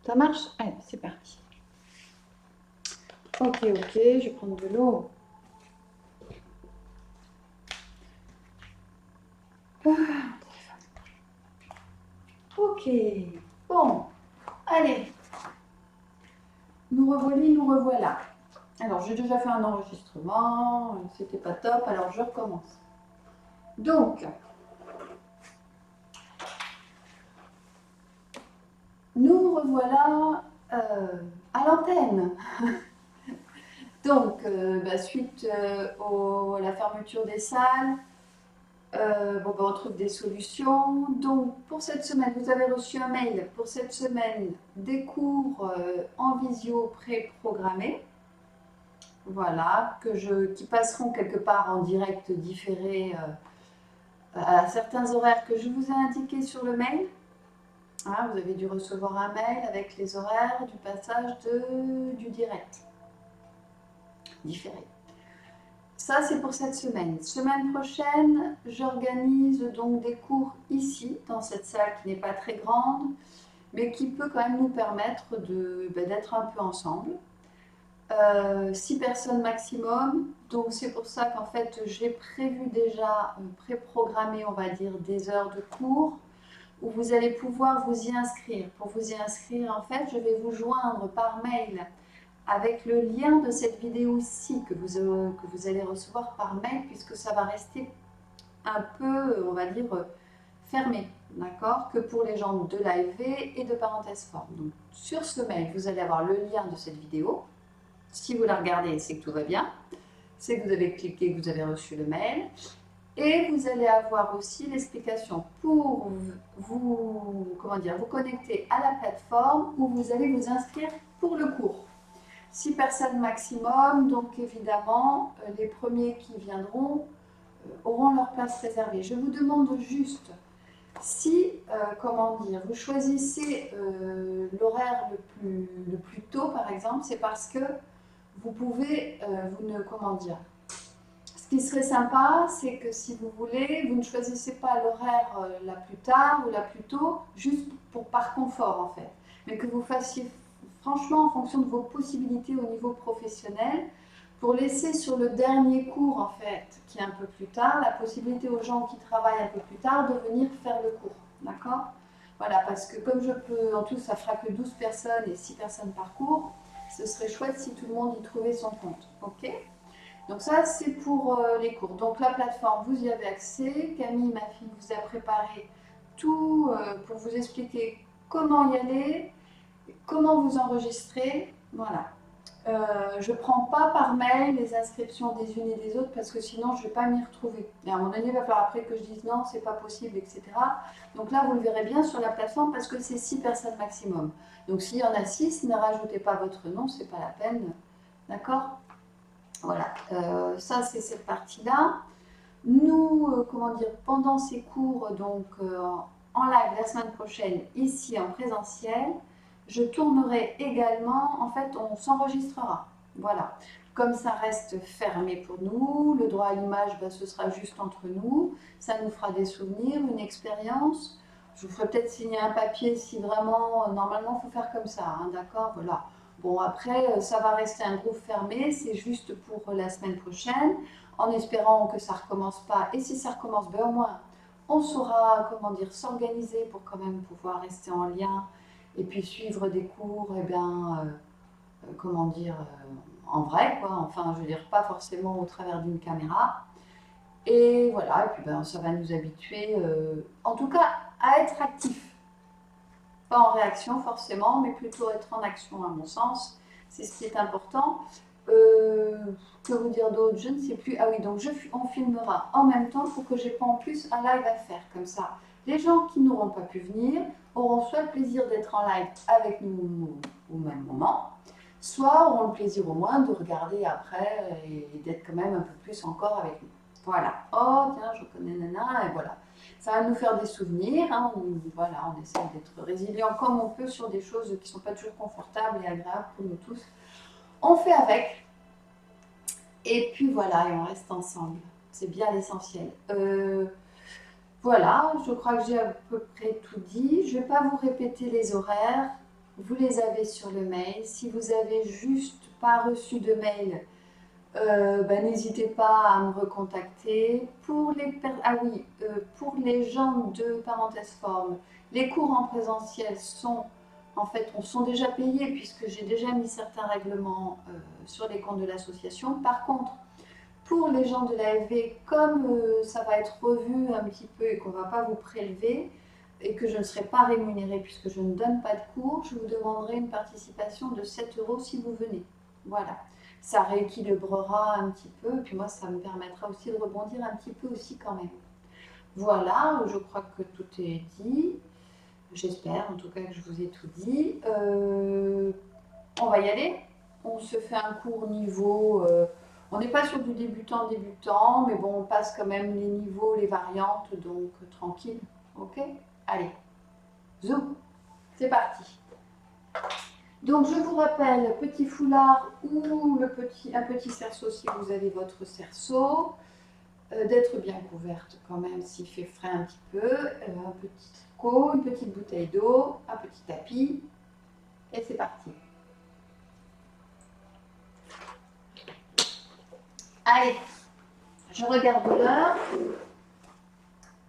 Ça marche? Allez, c'est parti. Ok, ok, je vais prendre de l'eau. Ok, bon, allez, nous revoilà. Alors, j'ai déjà fait un enregistrement, c'était pas top, alors je recommence. Donc, nous revoilà à l'antenne. Donc, suite à la fermeture des salles, on trouve des solutions. Donc, pour cette semaine, vous avez reçu un mail pour cette semaine des cours en visio pré-programmés. Voilà, qui passeront quelque part en direct différé à certains horaires que je vous ai indiqués sur le mail. Hein, vous avez dû recevoir un mail avec les horaires du passage du direct différé. Ça, c'est pour cette semaine. Semaine prochaine, j'organise donc des cours ici, dans cette salle qui n'est pas très grande, mais qui peut quand même nous permettre d'être un peu ensemble. 6 personnes maximum, donc c'est pour ça qu'en fait j'ai prévu déjà, pré-programmé on va dire des heures de cours où vous allez pouvoir vous y inscrire. Pour vous y inscrire en fait je vais vous joindre par mail avec le lien de cette vidéo-ci que vous allez recevoir par mail puisque ça va rester un peu, on va dire, fermé, d'accord, que pour les gens de l'AFV et de Parenthèse Forme. Donc sur ce mail, vous allez avoir le lien de cette vidéo. Si vous la regardez, c'est que tout va bien. C'est que vous avez cliqué, que vous avez reçu le mail. Et vous allez avoir aussi l'explication pour vous connecter à la plateforme où vous allez vous inscrire pour le cours. 6 personnes maximum, donc évidemment, les premiers qui viendront auront leur place réservée. Je vous demande juste si, vous choisissez l'horaire le plus tôt, par exemple, c'est parce que vous pouvez, ce qui serait sympa, c'est que si vous voulez, vous ne choisissez pas l'horaire la plus tard ou la plus tôt, juste par confort en fait, mais que vous fassiez franchement en fonction de vos possibilités au niveau professionnel, pour laisser sur le dernier cours en fait, qui est un peu plus tard, la possibilité aux gens qui travaillent un peu plus tard de venir faire le cours, d'accord? Voilà, parce que comme je peux, en tout ça fera que 12 personnes et 6 personnes par cours, ce serait chouette si tout le monde y trouvait son compte, ok? Donc ça, c'est pour les cours. Donc la plateforme, vous y avez accès. Camille, ma fille, vous a préparé tout pour vous expliquer comment y aller, comment vous enregistrer. Voilà. Je ne prends pas par mail les inscriptions des unes et des autres parce que sinon je ne vais pas m'y retrouver. Et à un moment donné, il va falloir après que je dise non, c'est pas possible, etc. Donc là, vous le verrez bien sur la plateforme parce que c'est 6 personnes maximum. Donc s'il y en a 6, ne rajoutez pas votre nom, c'est pas la peine. D'accord? Voilà, ça c'est cette partie-là. Nous, pendant ces cours, en live la semaine prochaine, ici en présentiel, je tournerai également, en fait, on s'enregistrera. Voilà, comme ça reste fermé pour nous, le droit à l'image, ce sera juste entre nous, ça nous fera des souvenirs, une expérience. Je vous ferai peut-être signer un papier si vraiment, normalement, il faut faire comme ça, hein, d'accord? Voilà. Bon, après, ça va rester un groupe fermé, c'est juste pour la semaine prochaine, en espérant que ça ne recommence pas. Et si ça recommence, au moins, on saura, s'organiser pour quand même pouvoir rester en lien et puis suivre des cours, en vrai, quoi. Enfin, je veux dire, pas forcément au travers d'une caméra. Et voilà, et puis ça va nous habituer, en tout cas, à être actif. Pas en réaction forcément, mais plutôt être en action à mon sens. C'est ce qui est important. Euh, que vous dire d'autre? Je ne sais plus. Ah oui, donc on filmera en même temps pour que j'ai pas en plus un live à faire comme ça. Les gens qui n'auront pas pu venir auront soit le plaisir d'être en live avec nous au même moment, soit auront le plaisir au moins de regarder après et d'être quand même un peu plus encore avec nous. Voilà. Oh tiens, je connais Nana, et voilà. Ça va nous faire des souvenirs, hein. Voilà, on essaie d'être résilient comme on peut sur des choses qui ne sont pas toujours confortables et agréables pour nous tous. On fait avec, et puis voilà, et on reste ensemble. C'est bien l'essentiel. Voilà, je crois que j'ai à peu près tout dit. Je ne vais pas vous répéter les horaires. vous les avez sur le mail. Si vous n'avez juste pas reçu de mail, n'hésitez pas à me recontacter. Pour les gens de parenthèse forme, les cours en présentiel sont déjà payés puisque j'ai déjà mis certains règlements sur les comptes de l'association. Par contre, pour les gens de l'AFV, comme ça va être revu un petit peu et qu'on ne va pas vous prélever et que je ne serai pas rémunérée puisque je ne donne pas de cours, je vous demanderai une participation de 7 € si vous venez. Voilà, ça rééquilibrera un petit peu et puis moi ça me permettra aussi de rebondir un petit peu aussi quand même. Voilà, je crois que tout est dit. J'espère en tout cas que je vous ai tout dit. On va y aller. On se fait un cours niveau. On n'est pas sur du débutant, mais bon, on passe quand même les niveaux, les variantes, donc tranquille. Ok? Allez, zou, c'est parti. Donc je vous rappelle, petit foulard ou un petit cerceau si vous avez votre cerceau, d'être bien couverte quand même s'il fait frais un petit peu, un petit tricot, une petite bouteille d'eau, un petit tapis, et c'est parti. Allez, je regarde l'heure,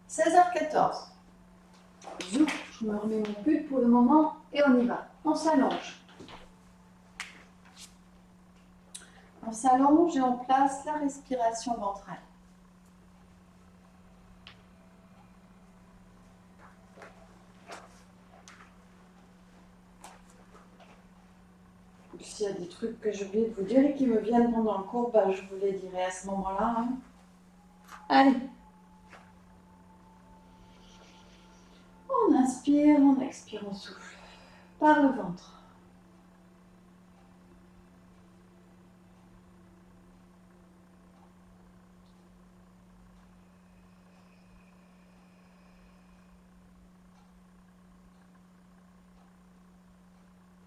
16h14. Zouf, je me remets mon pull pour le moment et on y va. On s'allonge. On s'allonge et on place la respiration ventrale. S'il y a des trucs que j'ai oublié de vous dire et qui me viennent pendant le cours, je vous les dirai à ce moment-là. Hein. Allez. On inspire, on expire, on souffle. Par le ventre.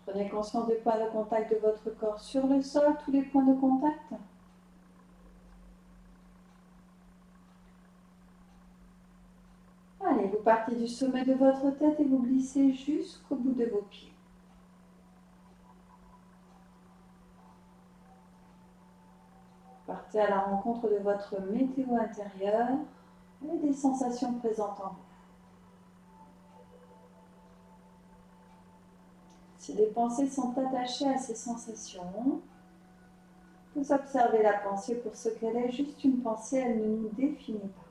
Prenez conscience des points de contact de votre corps sur le sol, tous les points de contact. Allez, vous partez du sommet de votre tête et vous glissez jusqu'au bout de vos pieds. Partez à la rencontre de votre météo intérieure et des sensations présentes en vous. Si des pensées sont attachées à ces sensations, vous observez la pensée pour ce qu'elle est, juste une pensée, elle ne nous définit pas.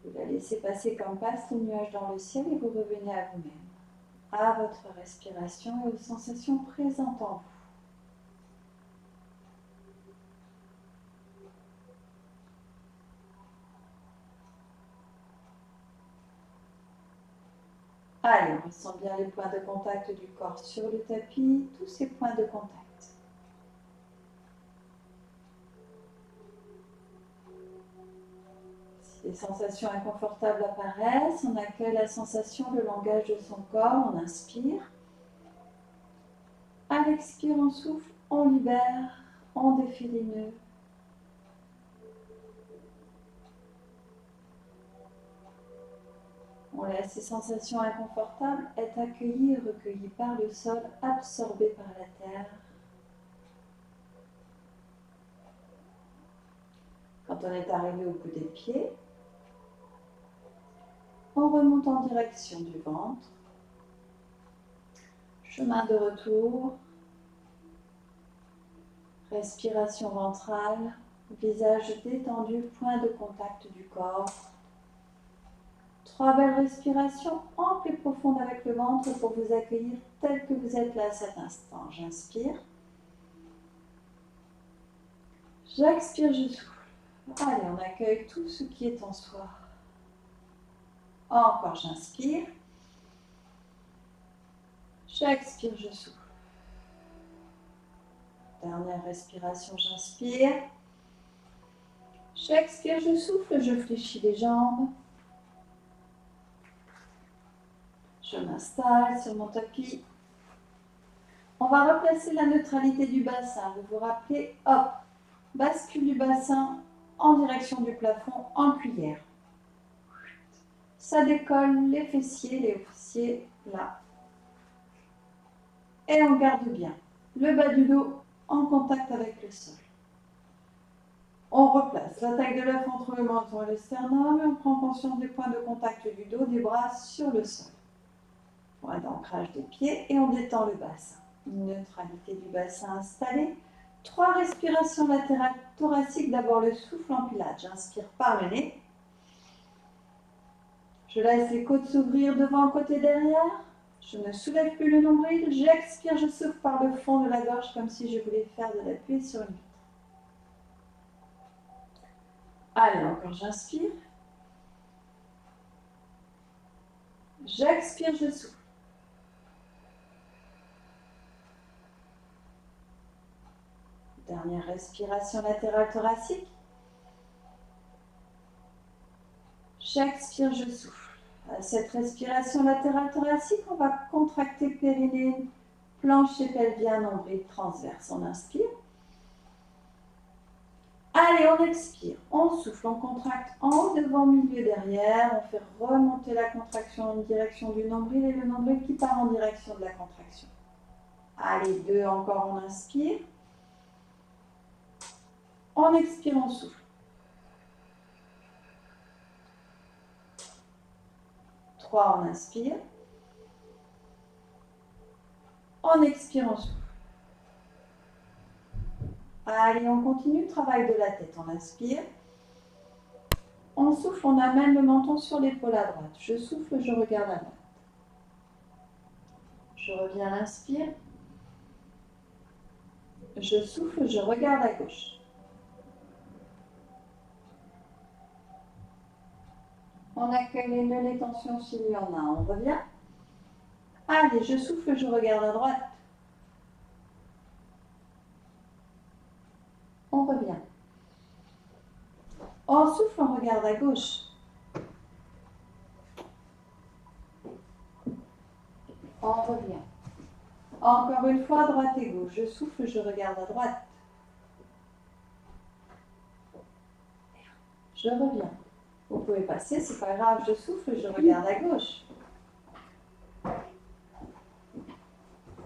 Vous la laissez passer comme passe le nuage dans le ciel et vous revenez à vous-même, à votre respiration et aux sensations présentes en vous. Allez, on ressent bien les points de contact du corps sur le tapis, tous ces points de contact. Si des sensations inconfortables apparaissent, on accueille la sensation, le langage de son corps, on inspire. À l'expire, on souffle, on libère, on défait les nœuds. On laisse ces sensations inconfortables être accueillies et recueillies par le sol, absorbées par la terre. Quand on est arrivé au bout des pieds, on remonte en direction du ventre. Chemin de retour. Respiration ventrale, visage détendu, point de contact du corps. 3 belles respirations amples et profondes avec le ventre pour vous accueillir tel que vous êtes là à cet instant. J'inspire. J'expire, je souffle. Allez, on accueille tout ce qui est en soi. Encore, j'inspire. J'expire, je souffle. Dernière respiration, j'inspire. J'expire, je souffle, je fléchis les jambes. Je m'installe sur mon tapis. On va replacer la neutralité du bassin. Vous vous rappelez, hop, bascule du bassin en direction du plafond en cuillère. Ça décolle les fessiers, les fessiers là. Et on garde bien le bas du dos en contact avec le sol. On replace la taille de l'œuf entre le menton et le sternum et on prend conscience des points de contact du dos, des bras sur le sol. Point d'ancrage des pieds et on détend le bassin. Neutralité du bassin installé. 3 respirations latérales thoraciques. D'abord le souffle en pilates. J'inspire par le nez. Je laisse les côtes s'ouvrir devant, côté derrière. Je ne soulève plus le nombril. J'expire, je souffle par le fond de la gorge comme si je voulais faire de l'appui sur une vitre. Allez, encore j'inspire. J'expire, je souffle. Dernière respiration latérale thoracique. J'expire, je souffle. À cette respiration latérale thoracique, on va contracter périnée, plancher pelvien, nombril transverse. On inspire. Allez, on expire. On souffle, on contracte en haut, devant, milieu, derrière. On fait remonter la contraction en direction du nombril et le nombril qui part en direction de la contraction. Allez, 2 encore, on inspire. On expire, on souffle. 3, on inspire. On expire, on souffle. Allez, on continue le travail de la tête. On inspire. On souffle, on amène le menton sur l'épaule à droite. Je souffle, je regarde à droite. Je reviens à l'inspire. Je souffle, je regarde à gauche. On accueille les nœuds, les tensions s'il y en a. On revient. Allez, je souffle, je regarde à droite. On revient. On souffle, on regarde à gauche. On revient. Encore une fois, droite et gauche. Je souffle, je regarde à droite. Je reviens. Vous pouvez passer, c'est pas grave. Je souffle, je regarde à gauche.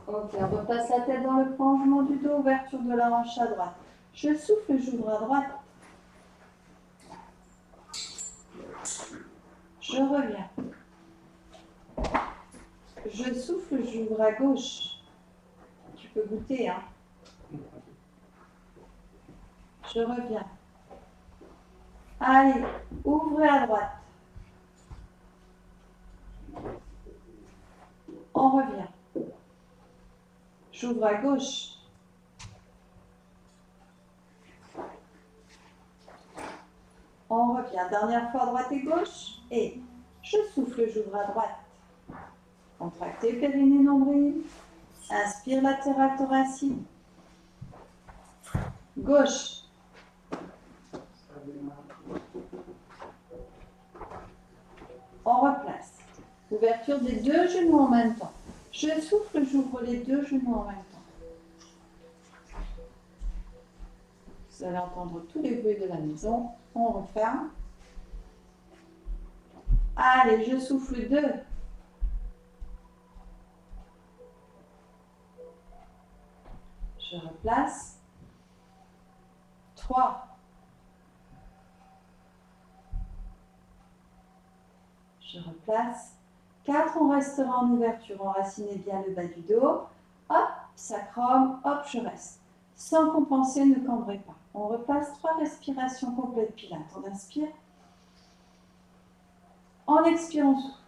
Ok, on repasse la tête dans le prolongement du dos, ouverture de la hanche à droite. Je souffle, j'ouvre à droite. Je reviens. Je souffle, j'ouvre à gauche. Tu peux goûter, hein. Je reviens. Allez, ouvrez à droite. On revient. J'ouvre à gauche. On revient. Dernière fois, droite et gauche. Et je souffle, j'ouvre à droite. Contractez périnée, nombril. Inspire latéral thoracique. Gauche. On replace. Ouverture des 2 genoux en même temps. Je souffle, j'ouvre les 2 genoux en même temps. Vous allez entendre tous les bruits de la maison. On referme. Allez, je souffle 2. Je replace. 3. Je replace. 4, on restera en ouverture. Enracinez bien le bas du dos. Hop, sacrum, hop, je reste. Sans compenser, ne cambrez pas. On repasse 3 respirations complètes pilates. On inspire. On expire, on souffle.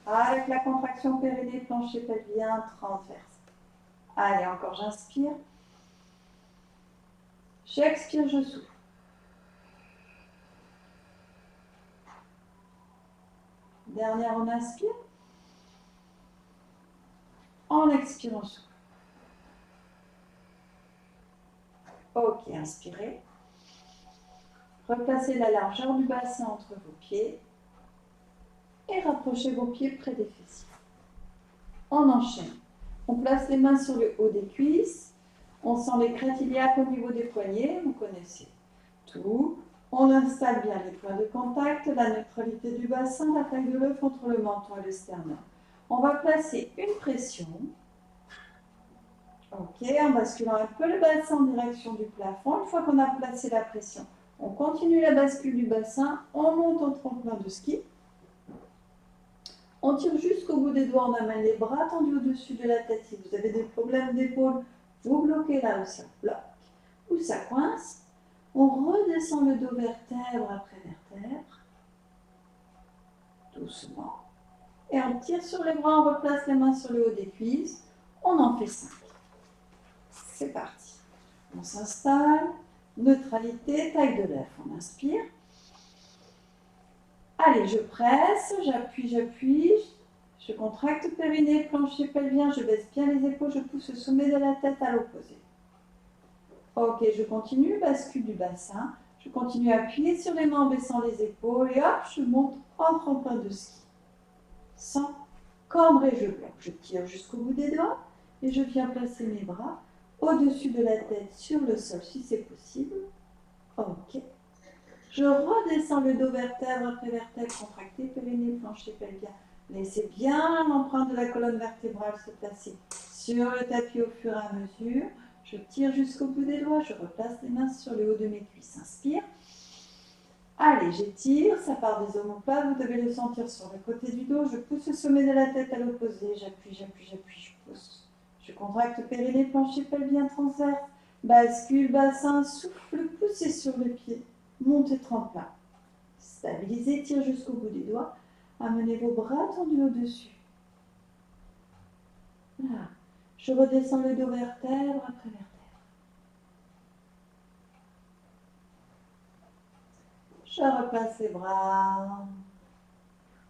Avec la contraction périnée, plancher pelvien, transverse. Allez, encore, j'inspire. J'expire, je souffle. Dernière, on inspire. On expire, on souffle. Ok, inspirez. Replacez la largeur du bassin entre vos pieds et rapprochez vos pieds près des fessiers. On enchaîne. On place les mains sur le haut des cuisses. On sent les crêtes iliaques au niveau des poignets. Vous connaissez tout. On installe bien les points de contact, la neutralité du bassin, la taille de l'œuf entre le menton et le sternum. On va placer une pression. Ok, en basculant un peu le bassin en direction du plafond. Une fois qu'on a placé la pression, on continue la bascule du bassin, on monte en tremplin de ski. On tire jusqu'au bout des doigts, on amène les bras tendus au-dessus de la tête. Si vous avez des problèmes d'épaule, vous bloquez là où ça bloque, où ça coince. On redescend le dos vertèbre après vertèbre, doucement. Et on tire sur les bras, on replace les mains sur le haut des cuisses. On en fait 5. C'est parti. On s'installe. Neutralité, taille de l'œuf. On inspire. Allez, je presse, j'appuie. Je contracte périnée, plancher pelvien. Je baisse bien les épaules. Je pousse le sommet de la tête à l'opposé. Ok, je continue. Bascule du bassin. Je continue à appuyer sur les mains en baissant les épaules. Et hop, je monte en tremplin de ski. Sans cambrer, je bloque. Je tire jusqu'au bout des doigts. Et je viens placer mes bras au-dessus de la tête sur le sol si c'est possible. Ok. Je redescends le dos vertèbre après vertèbre, contracté, périnée, plancher pelvien. Laissez bien l'empreinte de la colonne vertébrale se placer sur le tapis au fur et à mesure. Je tire jusqu'au bout des doigts, je replace les mains sur le haut de mes cuisses. Inspire. Allez, j'étire, ça part des omoplates, vous devez le sentir sur le côté du dos. Je pousse le sommet de la tête à l'opposé, j'appuie, je pousse. Je contracte périnée, plancher pelvien transverse, bascule, bassin, souffle, poussez sur le pied, montez tremplin. Stabilisez, tire jusqu'au bout des doigts, amenez vos bras tendus au-dessus. Voilà. Je redescends le dos vertèbre après vertèbre. Je replace les bras.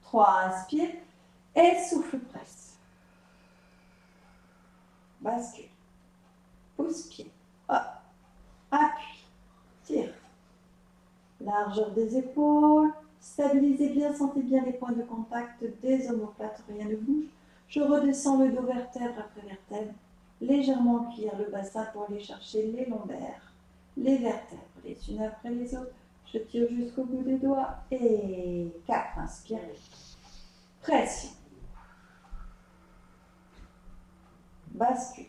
3, inspire. Et souffle, presse. Bascule. Pousse-pied. Hop. Appuie. Tire. Largeur des épaules. Stabilisez bien, sentez bien les points de contact des omoplates, rien ne bouge. Je redescends le dos vertèbre après vertèbre. Légèrement plier le bassin pour aller chercher les lombaires, les vertèbres, les unes après les autres. Je tire jusqu'au bout des doigts. Et 4, inspirez. Pression. Bascule.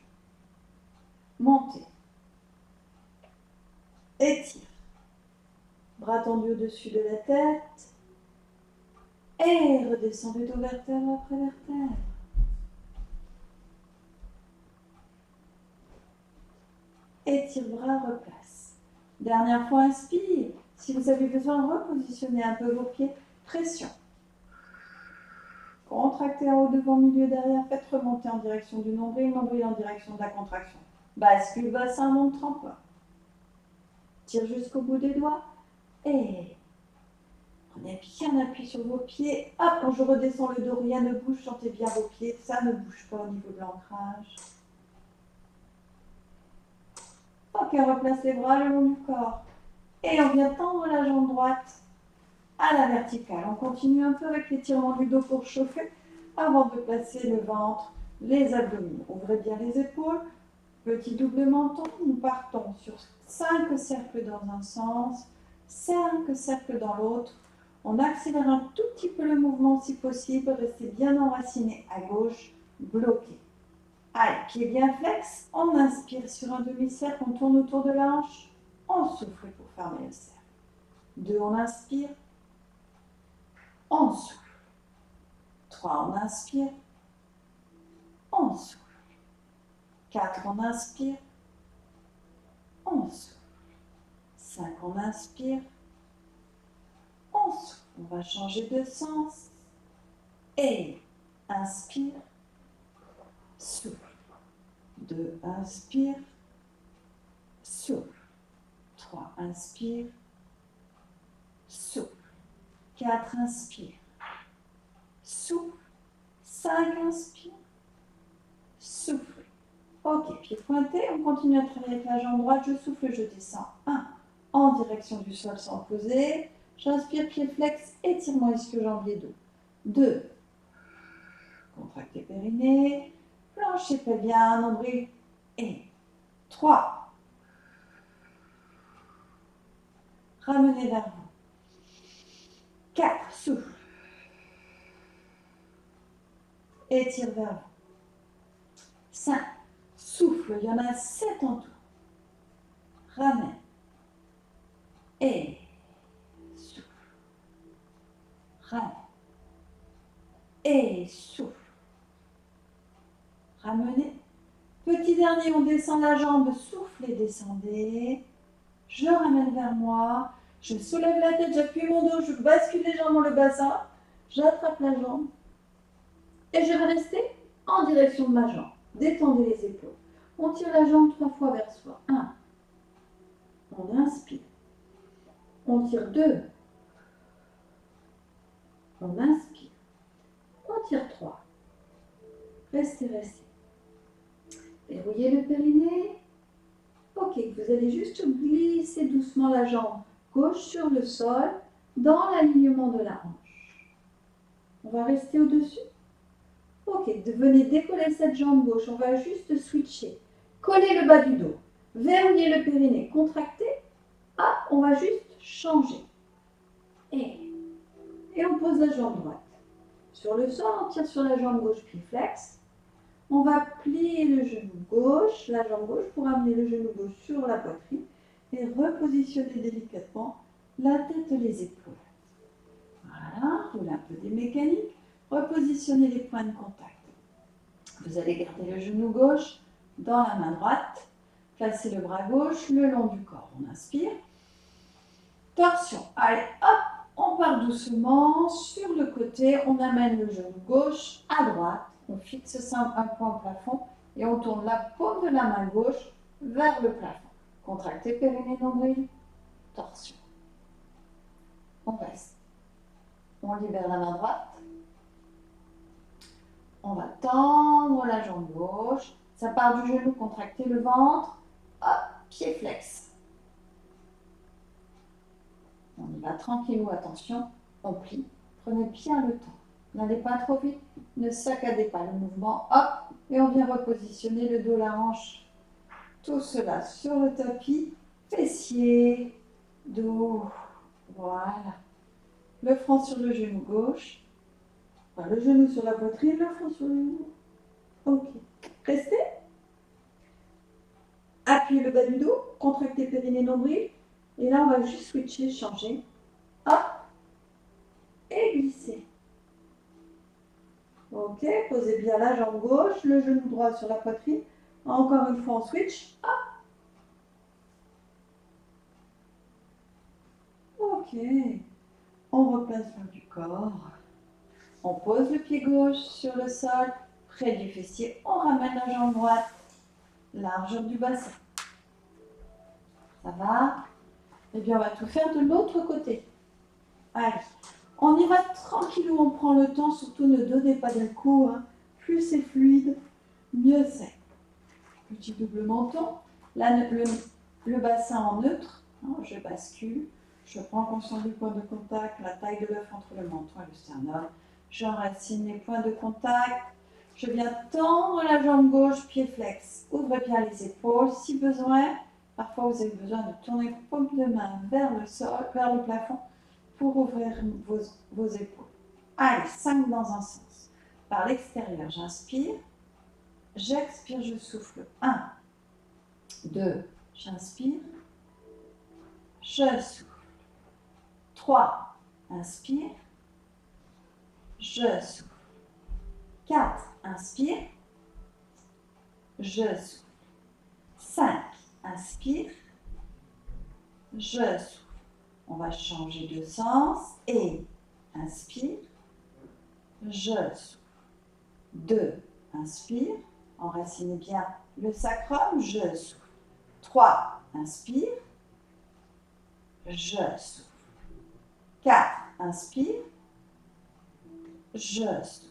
Montez. Étire. Bras tendus au-dessus de la tête. Et redescend le dos vertèbre après vertèbre. Étire bras, replace. Dernière fois, inspire. Si vous avez besoin, repositionnez un peu vos pieds. Pression. Contractez en haut, devant, milieu, derrière. Faites remonter en direction du nombril en direction de la contraction. Bascule, bassin, monte, tremplin. Tire jusqu'au bout des doigts. Et prenez bien appui sur vos pieds. Hop, quand je redescends le dos, rien ne bouge. Sentez bien vos pieds. Ça ne bouge pas au niveau de l'ancrage. Ok, on replace les bras le long du corps. Et on vient tendre la jambe droite à la verticale. On continue un peu avec l'étirement du dos pour chauffer avant de placer le ventre, les abdominaux. Ouvrez bien les épaules. Petit double menton. Nous partons sur 5 cercles dans un sens, 5 cercles dans l'autre. On accélère un tout petit peu le mouvement si possible. Restez bien enraciné à gauche, bloqué. Allez, pied bien flex, on inspire sur un demi-cercle, on tourne autour de la hanche, on souffle pour fermer le cercle. 2, on inspire, on souffle. 3, on inspire, on souffle. 4, on inspire, on souffle. 5, on inspire, on souffle. On va changer de sens. Et inspire, souffle. 2, inspire, souffle. 3, inspire, souffle. 4, inspire, souffle. 5, inspire, souffle. Ok, pied pointé, on continue à travailler avec la jambe droite. Je souffle, je descends. 1, en direction du sol sans poser. J'inspire, pied flex, étirement ischio-jambier dos. 2, contractez périnée, plancher pelvien, nombril. Et 3, Ramenez vers vous. 4, souffle. Étire vers vous. 5, souffle. Il y en a 7 en tout. Ramène. Et souffle. Ramène. Et souffle. Ramenez. Petit dernier, on descend la jambe, soufflez, descendez. Je ramène vers moi. Je soulève la tête, j'appuie mon dos, je bascule légèrement le bassin. J'attrape la jambe. Et je vais rester en direction de ma jambe. Détendez les épaules. On tire la jambe 3 fois vers soi. 1. On inspire. On tire 2. On inspire. On tire 3. Restez, restez. Verrouillez le périnée. Ok, vous allez juste glisser doucement la jambe gauche sur le sol dans l'alignement de la hanche. On va rester au-dessus. Ok, venez décoller cette jambe gauche. On va juste switcher. Collez le bas du dos. Verrouillez le périnée. Contractez. Ah, on va juste changer. Et on pose la jambe droite. Sur le sol, on tire sur la jambe gauche, pied flex. On va plier le genou gauche, la jambe gauche, pour amener le genou gauche sur la poitrine et repositionner délicatement la tête et les épaules. Voilà, roulez un peu des mécaniques. Repositionnez les points de contact. Vous allez garder le genou gauche dans la main droite. Placez le bras gauche le long du corps. On inspire. Torsion. Allez, hop, on part doucement sur le côté. On amène le genou gauche à droite. On fixe un point au plafond et on tourne la paume de la main gauche vers le plafond. Contractez périnée, nombril, torsion. On reste. On libère la main droite. On va tendre la jambe gauche. Ça part du genou, contractez le ventre. Hop, pied flex. On y va tranquillou, attention. On plie. Prenez bien le temps. N'allez pas trop vite. Ne saccadez pas le mouvement. Hop, et on vient repositionner le dos, la hanche. Tout cela sur le tapis. Fessiers, dos. Voilà. Le front sur le genou gauche. Enfin, le genou sur la poitrine, le front sur le genou. Ok. Restez. Appuyez le bas du dos. Contractez périnée, nombril. Et là, on va juste switcher, changer. Hop. Et glisser. Ok, posez bien la jambe gauche, le genou droit sur la poitrine. Encore une fois, on switch. Hop. Ok. On replace le bas du corps. On pose le pied gauche sur le sol, près du fessier. On ramène la jambe droite, largeur du bassin. Ça va? Eh bien, on va tout faire de l'autre côté. Allez, on y va tranquillou, on prend le temps. Surtout, ne donnez pas d'un coup. Hein. Plus c'est fluide, mieux c'est. Petit double menton. Là, le bassin en neutre. Hein, je bascule. Je prends conscience du point de contact, la taille de l'œuf entre le menton et le sternum. J'enracine les points de contact. Je viens tendre la jambe gauche, pied flex. Ouvrez bien les épaules. Si besoin, parfois vous avez besoin de tourner paume de main vers le sol, vers le plafond pour ouvrir vos épaules. Allez, 5 dans un sens. Par l'extérieur, j'inspire. J'expire, je souffle. 1, 2, j'inspire. Je souffle. 3, inspire. Je souffle. 4, inspire. Je souffle. 5, inspire. Je souffle. On va changer de sens. Et inspire. Je souffle. 2, inspire. Enracinez bien le sacrum. Je souffle. 3, inspire. Je souffle. 4, inspire. Je souffle.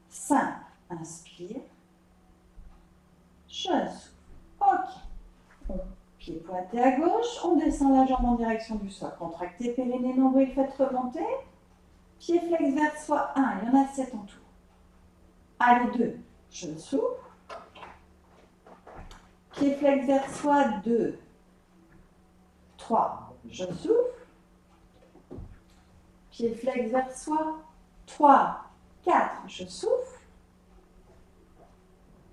5, inspire. Je souffle. Ok. Pied pointé à gauche. On descend la jambe en direction du sol. Contractez périnée, nombril, faites remonter. Pied flex vers soi. 1. Il y en a 7 en tout. Allez, 2. Je souffle. Pied flex vers soi. 2. 3. Je souffle. Pied flex vers soi. 3, 4, je souffle.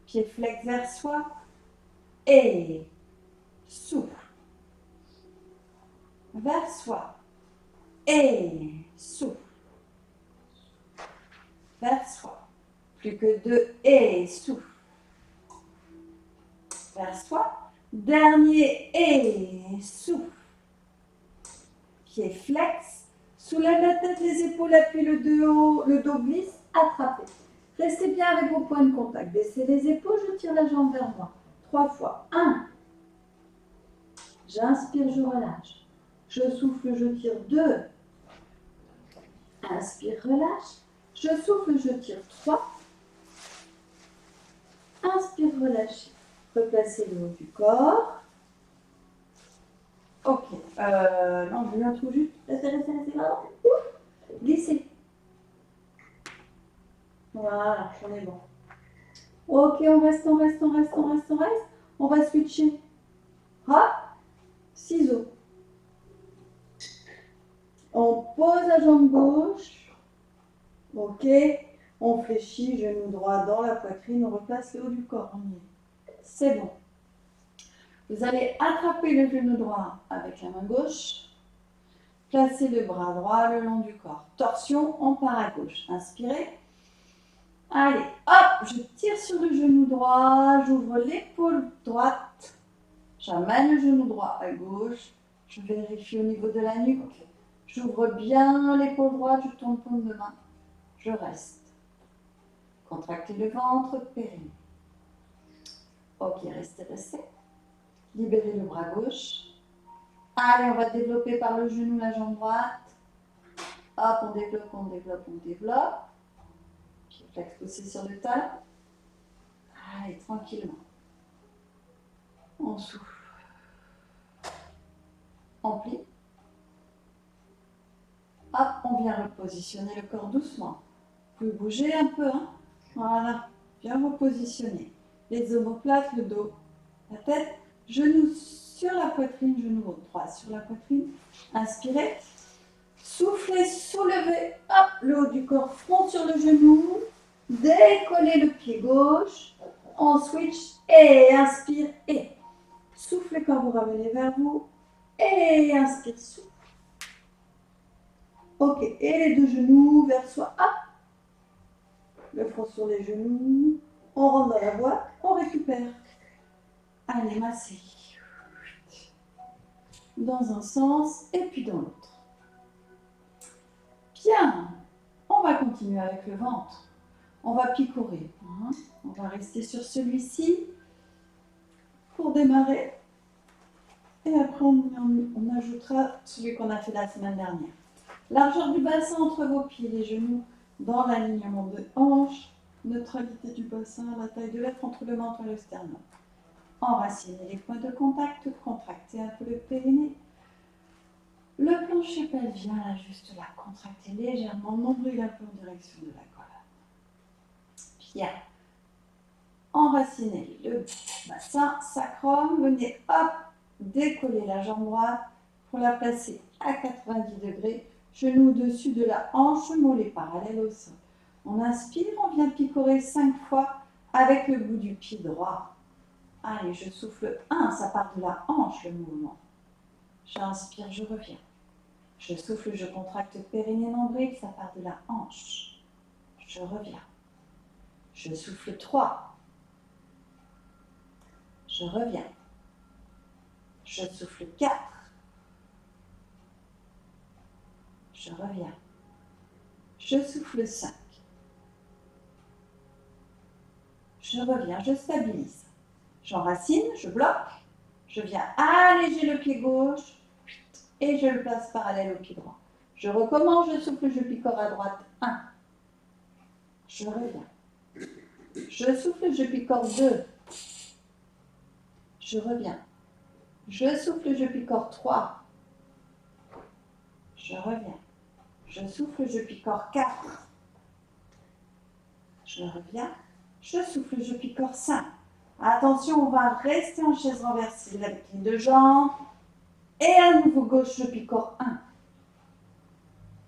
Pied flex vers soi. Et souffle. Vers soi. Et souffle. Vers soi. Plus que 2 et souffle. Vers soi. Dernier et souffle. Pied flex. Soulève la tête, les épaules, appuie le dos glisse, attrapez. Restez bien avec vos points de contact. Baissez les épaules, je tire la jambe vers moi. 3 fois. 1. J'inspire, je relâche. Je souffle, je tire. 2. Inspire, relâche. Je souffle, je tire. 3. Inspire, relâchez. Replacez le haut du corps. Ok. Non, je veux un trou juste. Restez. Glissez. Voilà, j'en ai bon. Ok, on reste. On va switcher. Hop, ciseaux. On pose la jambe gauche. Ok. On fléchit, genou droit dans la poitrine. On replace le haut du corps. On y est. C'est bon. Vous allez attraper le genou droit avec la main gauche. Placez le bras droit le long du corps. Torsion, on part à gauche. Inspirez. Allez, hop, je tire sur le genou droit, j'ouvre l'épaule droite, j'amène le genou droit à gauche, je vérifie au niveau de la nuque, j'ouvre bien l'épaule droite, je tourne paume de main, je reste. Contractez le ventre, périnée. Ok, restez. Libérez le bras gauche. Allez, on va développer par le genou la jambe droite. Hop, on développe. Pied flex poussé sur le talon. Allez, tranquillement. On souffle. On plie. Hop, on vient repositionner le corps doucement. Vous pouvez bouger un peu, hein. Voilà, bien repositionner. Les omoplates, le dos, la tête, genoux sur la poitrine, genoux droit sur la poitrine. Inspirez. Soufflez, soulevez. Hop, le haut du corps, front sur le genou. Décollez le pied gauche. On switch et inspire et soufflez quand vous ramenez vers vous et inspire, souffle. Ok, et les deux genoux vers soi. Hop, le front sur les genoux. On rentre dans la boîte, on récupère. Allez, massez. Dans un sens et puis dans l'autre. Bien, on va continuer avec le ventre. On va picorer. On va rester sur celui-ci pour démarrer. Et après, on ajoutera celui qu'on a fait la semaine dernière. Largeur du bassin entre vos pieds, les genoux dans l'alignement de hanches. Neutralité du bassin, la taille de l'être entre le menton et le sternum. Enracinez les points de contact, contractez un peu le périnée. Le plancher pelvien, là, juste là, contractez légèrement, nombril un peu en direction de la colonne. Bien. Enracinez le bassin, sacrum, venez hop, décoller la jambe droite pour la placer à 90 degrés, genou au-dessus de la hanche, mollet parallèle au sol. On inspire, on vient picorer 5 fois avec le bout du pied droit. Allez, je souffle 1, ça part de la hanche le mouvement. J'inspire, je reviens. Je souffle, je contracte périnée nombril, ça part de la hanche. Je reviens. Je souffle 3. Je reviens. Je souffle 4. Je reviens. Je souffle 5. Je reviens, je stabilise. J'enracine, je bloque. Je viens alléger le pied gauche et je le place parallèle au pied droit. Je recommence, je souffle, je picore à droite. 1. Je reviens. Je souffle, je picore 2. Je reviens. Je souffle, je picore 3. Je reviens. Je souffle, je picore 4. Je reviens. Je souffle, je picore 5. Attention, on va rester en chaise renversée avec les deux jambes. Et à nouveau gauche, je picore 1.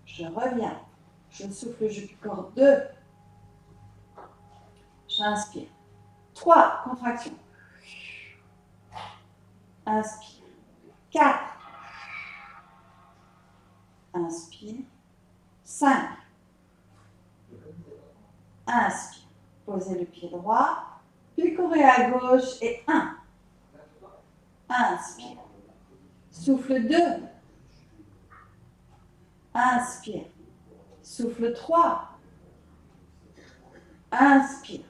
Je reviens. Je souffle, je picore 2. J'inspire. 3, contraction. Inspire. 4. Inspire. 5. Inspire. Posez le pied droit. Picorez à gauche et 1. Inspire. Souffle 2. Inspire. Souffle 3. Inspire.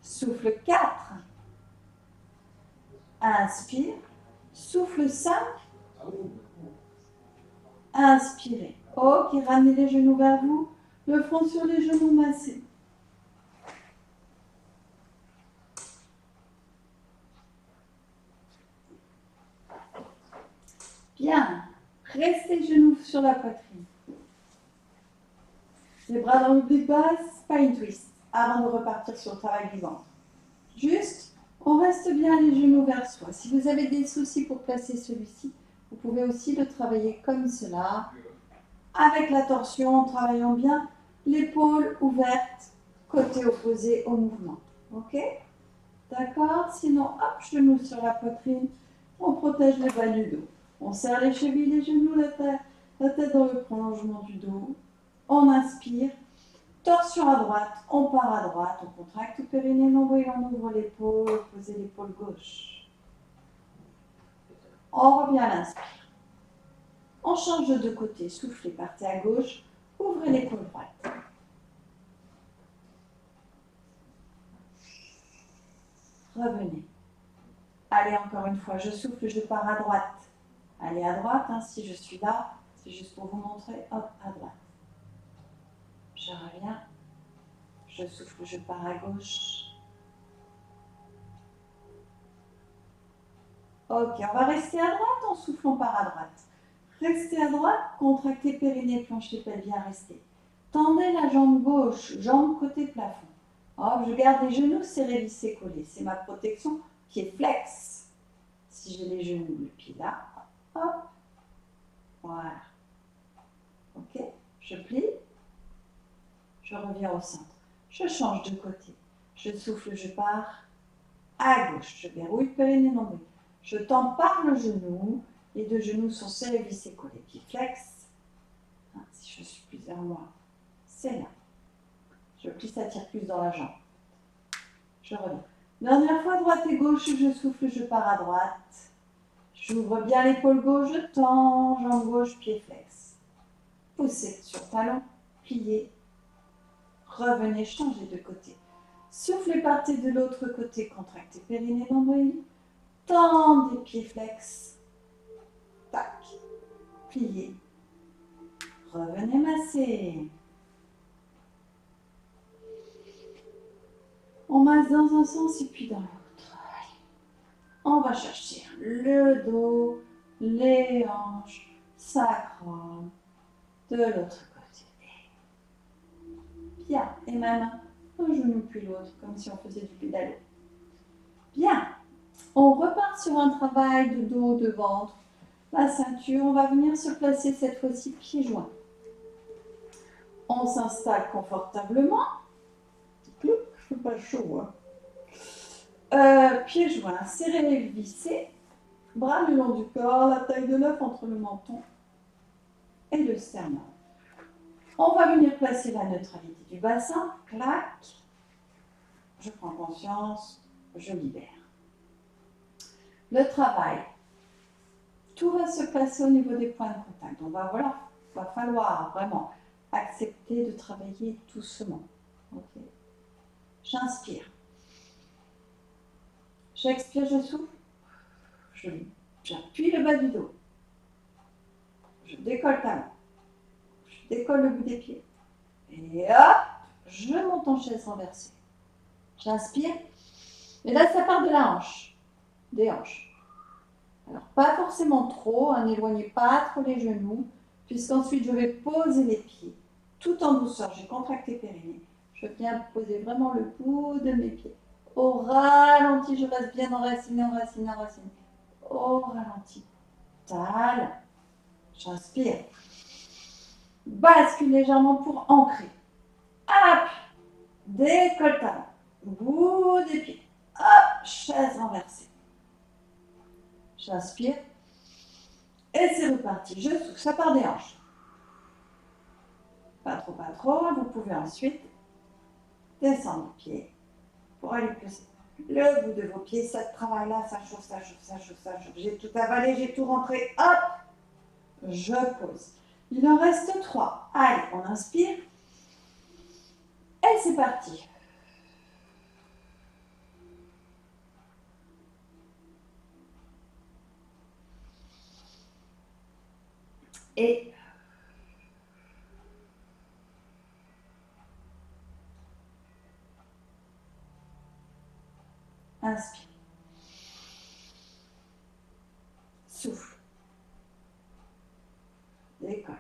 Souffle 4. Inspire. Souffle 5. Inspirez. Ok, ramenez les genoux vers vous. Le front sur les genoux massés. Bien. Restez genoux sur la poitrine. Les bras dans l'oblique basse, spine twist, avant de repartir sur le travail du ventre. Juste, on reste bien les genoux vers soi. Si vous avez des soucis pour placer celui-ci, vous pouvez aussi le travailler comme cela, avec la torsion, en travaillant bien l'épaule ouverte, côté opposé au mouvement. Ok? D'accord? Sinon, hop, genoux sur la poitrine, on protège le bas du dos. On serre les chevilles, les genoux, la tête dans le prolongement du dos. On inspire. Torsion à droite, on part à droite, on contracte le périnée, nombril, on ouvre l'épaule, posez l'épaule gauche. On revient à l'inspire. On change de côté, soufflez, partez à gauche, ouvrez l'épaule droite. Revenez. Allez, encore une fois, je souffle, je pars à droite. Allez à droite, hein, si je suis là, c'est juste pour vous montrer, hop, à droite. Je reviens, je souffle, je pars à gauche. Ok, on va rester à droite en soufflant par à droite. Restez à droite, contractez périnée, plancher pelvien, restez. Tendez la jambe gauche, jambe côté plafond. Hop, je garde les genoux serrés, lissés, collés. C'est ma protection qui est flex. Si j'ai les genoux, le pied là, hop, voilà. Ok, je plie, je reviens au centre. Je change de côté. Je souffle, je pars à gauche. Je verrouille périnée, nombril. Je tends par le genou. Les deux genoux sont serrés, vissés, collés. Pied flex. Si je suis plus vers moi, c'est là. Je plie, ça tire plus dans la jambe. Je reviens. Dernière fois, droite et gauche, je souffle, je pars à droite. J'ouvre bien l'épaule gauche, je tends, jambe gauche, pied flex. Poussez sur talon, pliez. Revenez, changez de côté. Soufflez, partez de l'autre côté, contractez périnée, nombril. Tendez, pied flex. Tac. Pliez. Revenez masser. On masse dans un sens et puis dans l'autre. On va chercher le dos, les hanches, sacrum, de l'autre côté. Bien. Et même un genou puis l'autre, comme si on faisait du pédalo. Bien. On repart sur un travail de dos, de ventre, la ceinture. On va venir se placer cette fois-ci pieds joints. On s'installe confortablement. C'est pas chaud, hein. Pieds joints, serrés, vissés. Bras le long du corps, la taille de l'œuf entre le menton et le sternum. On va venir placer la neutralité du bassin. Clac. Je prends conscience, je libère. Le travail. Tout va se placer au niveau des points de contact. Donc va falloir vraiment accepter de travailler doucement. Okay. J'inspire. J'expire, je souffle. J'appuie le bas du dos. Je décolle talon. Je décolle le bout des pieds. Et hop, je monte en chaise renversée. J'inspire. Et là, ça part de la hanche. Des hanches. Alors, pas forcément trop, hein, n'éloignez pas trop les genoux, puisqu'ensuite, je vais poser les pieds tout en douceur. J'ai contracté périnée. Je viens poser vraiment le bout de mes pieds. Au ralenti, je reste bien enraciné, enraciné, enraciné. Au ralenti. frontale. J'inspire. Bascule légèrement pour ancrer. Hop, décolle ta main. Bout des pieds. Hop, chaise renversée. J'inspire. Et c'est reparti. Je souffle, ça part des hanches. Pas trop. Vous pouvez ensuite descendre les pieds pour aller poser le bout de vos pieds. Ça travaille là, ça chauffe. J'ai tout avalé, j'ai tout rentré. Hop, je pose. Il en reste 3. Allez, on inspire. Et c'est parti. Et inspire. Souffle. Décolle.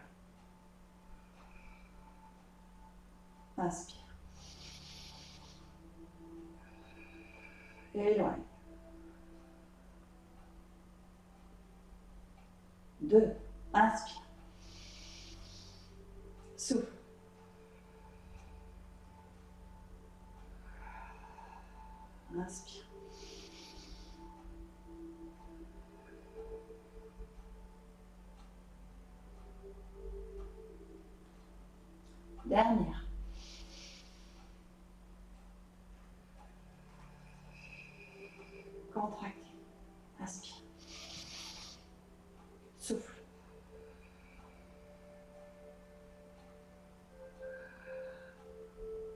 Inspire. Éloigne. 2. Inspire. Souffle. Inspire. Dernière. Contractez. Inspire. Souffle.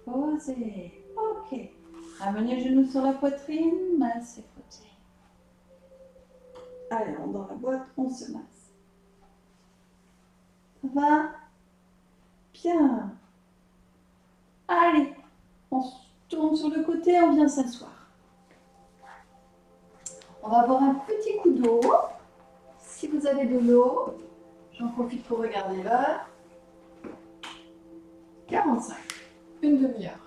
Posez. Ok. Ramenez les genoux sur la poitrine, massez, frottez. Allez, on dans la boîte, on se masse. Ça va? Bien. Allez, on se tourne sur le côté, on vient s'asseoir. On va boire un petit coup d'eau. Si vous avez de l'eau, j'en profite pour regarder l'heure. 45. Une demi-heure.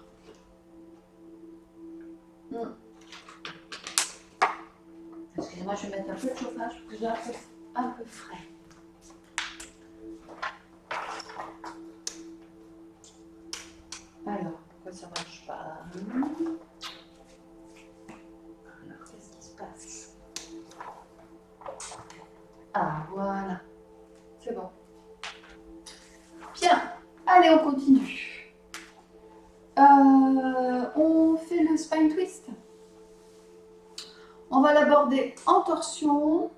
Excusez-moi, je vais mettre un peu de chauffage parce que j'ai un peu frais. Alors, pourquoi ça ne marche pas? Alors, qu'est-ce qui se passe? Ah, voilà. C'est bon. Bien. Allez, on continue. On fait le spine twist. On va l'aborder en torsion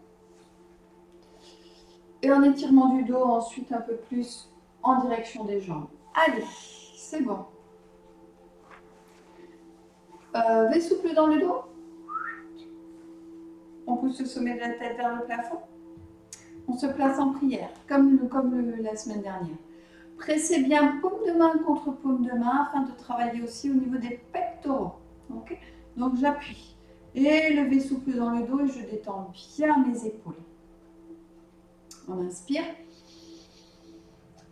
et en étirement du dos ensuite un peu plus en direction des jambes. Allez, c'est bon. V souple dans le dos. On pousse le sommet de la tête vers le plafond. On se place en prière, comme la semaine dernière. Pressez bien paume de main contre paume de main afin de travailler aussi au niveau des pectoraux. Okay, donc j'appuie. Et le V souple dans le dos et je détends bien mes épaules. On inspire.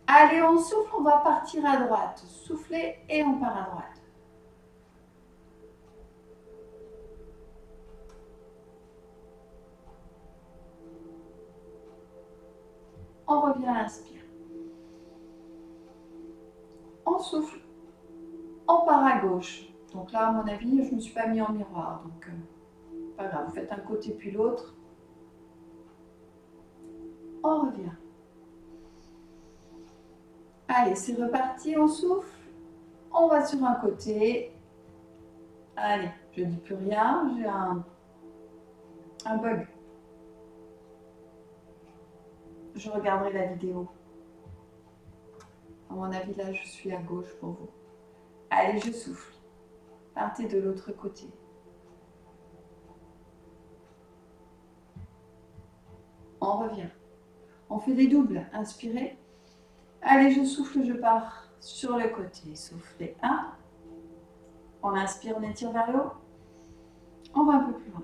Allez, on souffle, on va partir à droite. Soufflez et on part à droite. On revient à l'inspire. On souffle. On part à gauche. Donc là, à mon avis, je ne me suis pas mis en miroir. Donc, pas grave, vous faites un côté puis l'autre. On revient. Allez, c'est reparti, on souffle. On va sur un côté. Allez, je ne dis plus rien, j'ai un bug. Je regarderai la vidéo. À mon avis, là, je suis à gauche pour vous. Allez, je souffle. Partez de l'autre côté. On revient. On fait des doubles. Inspirez. Allez, je souffle, je pars sur le côté. Soufflez 1. On inspire, on étire vers le haut. On va un peu plus loin.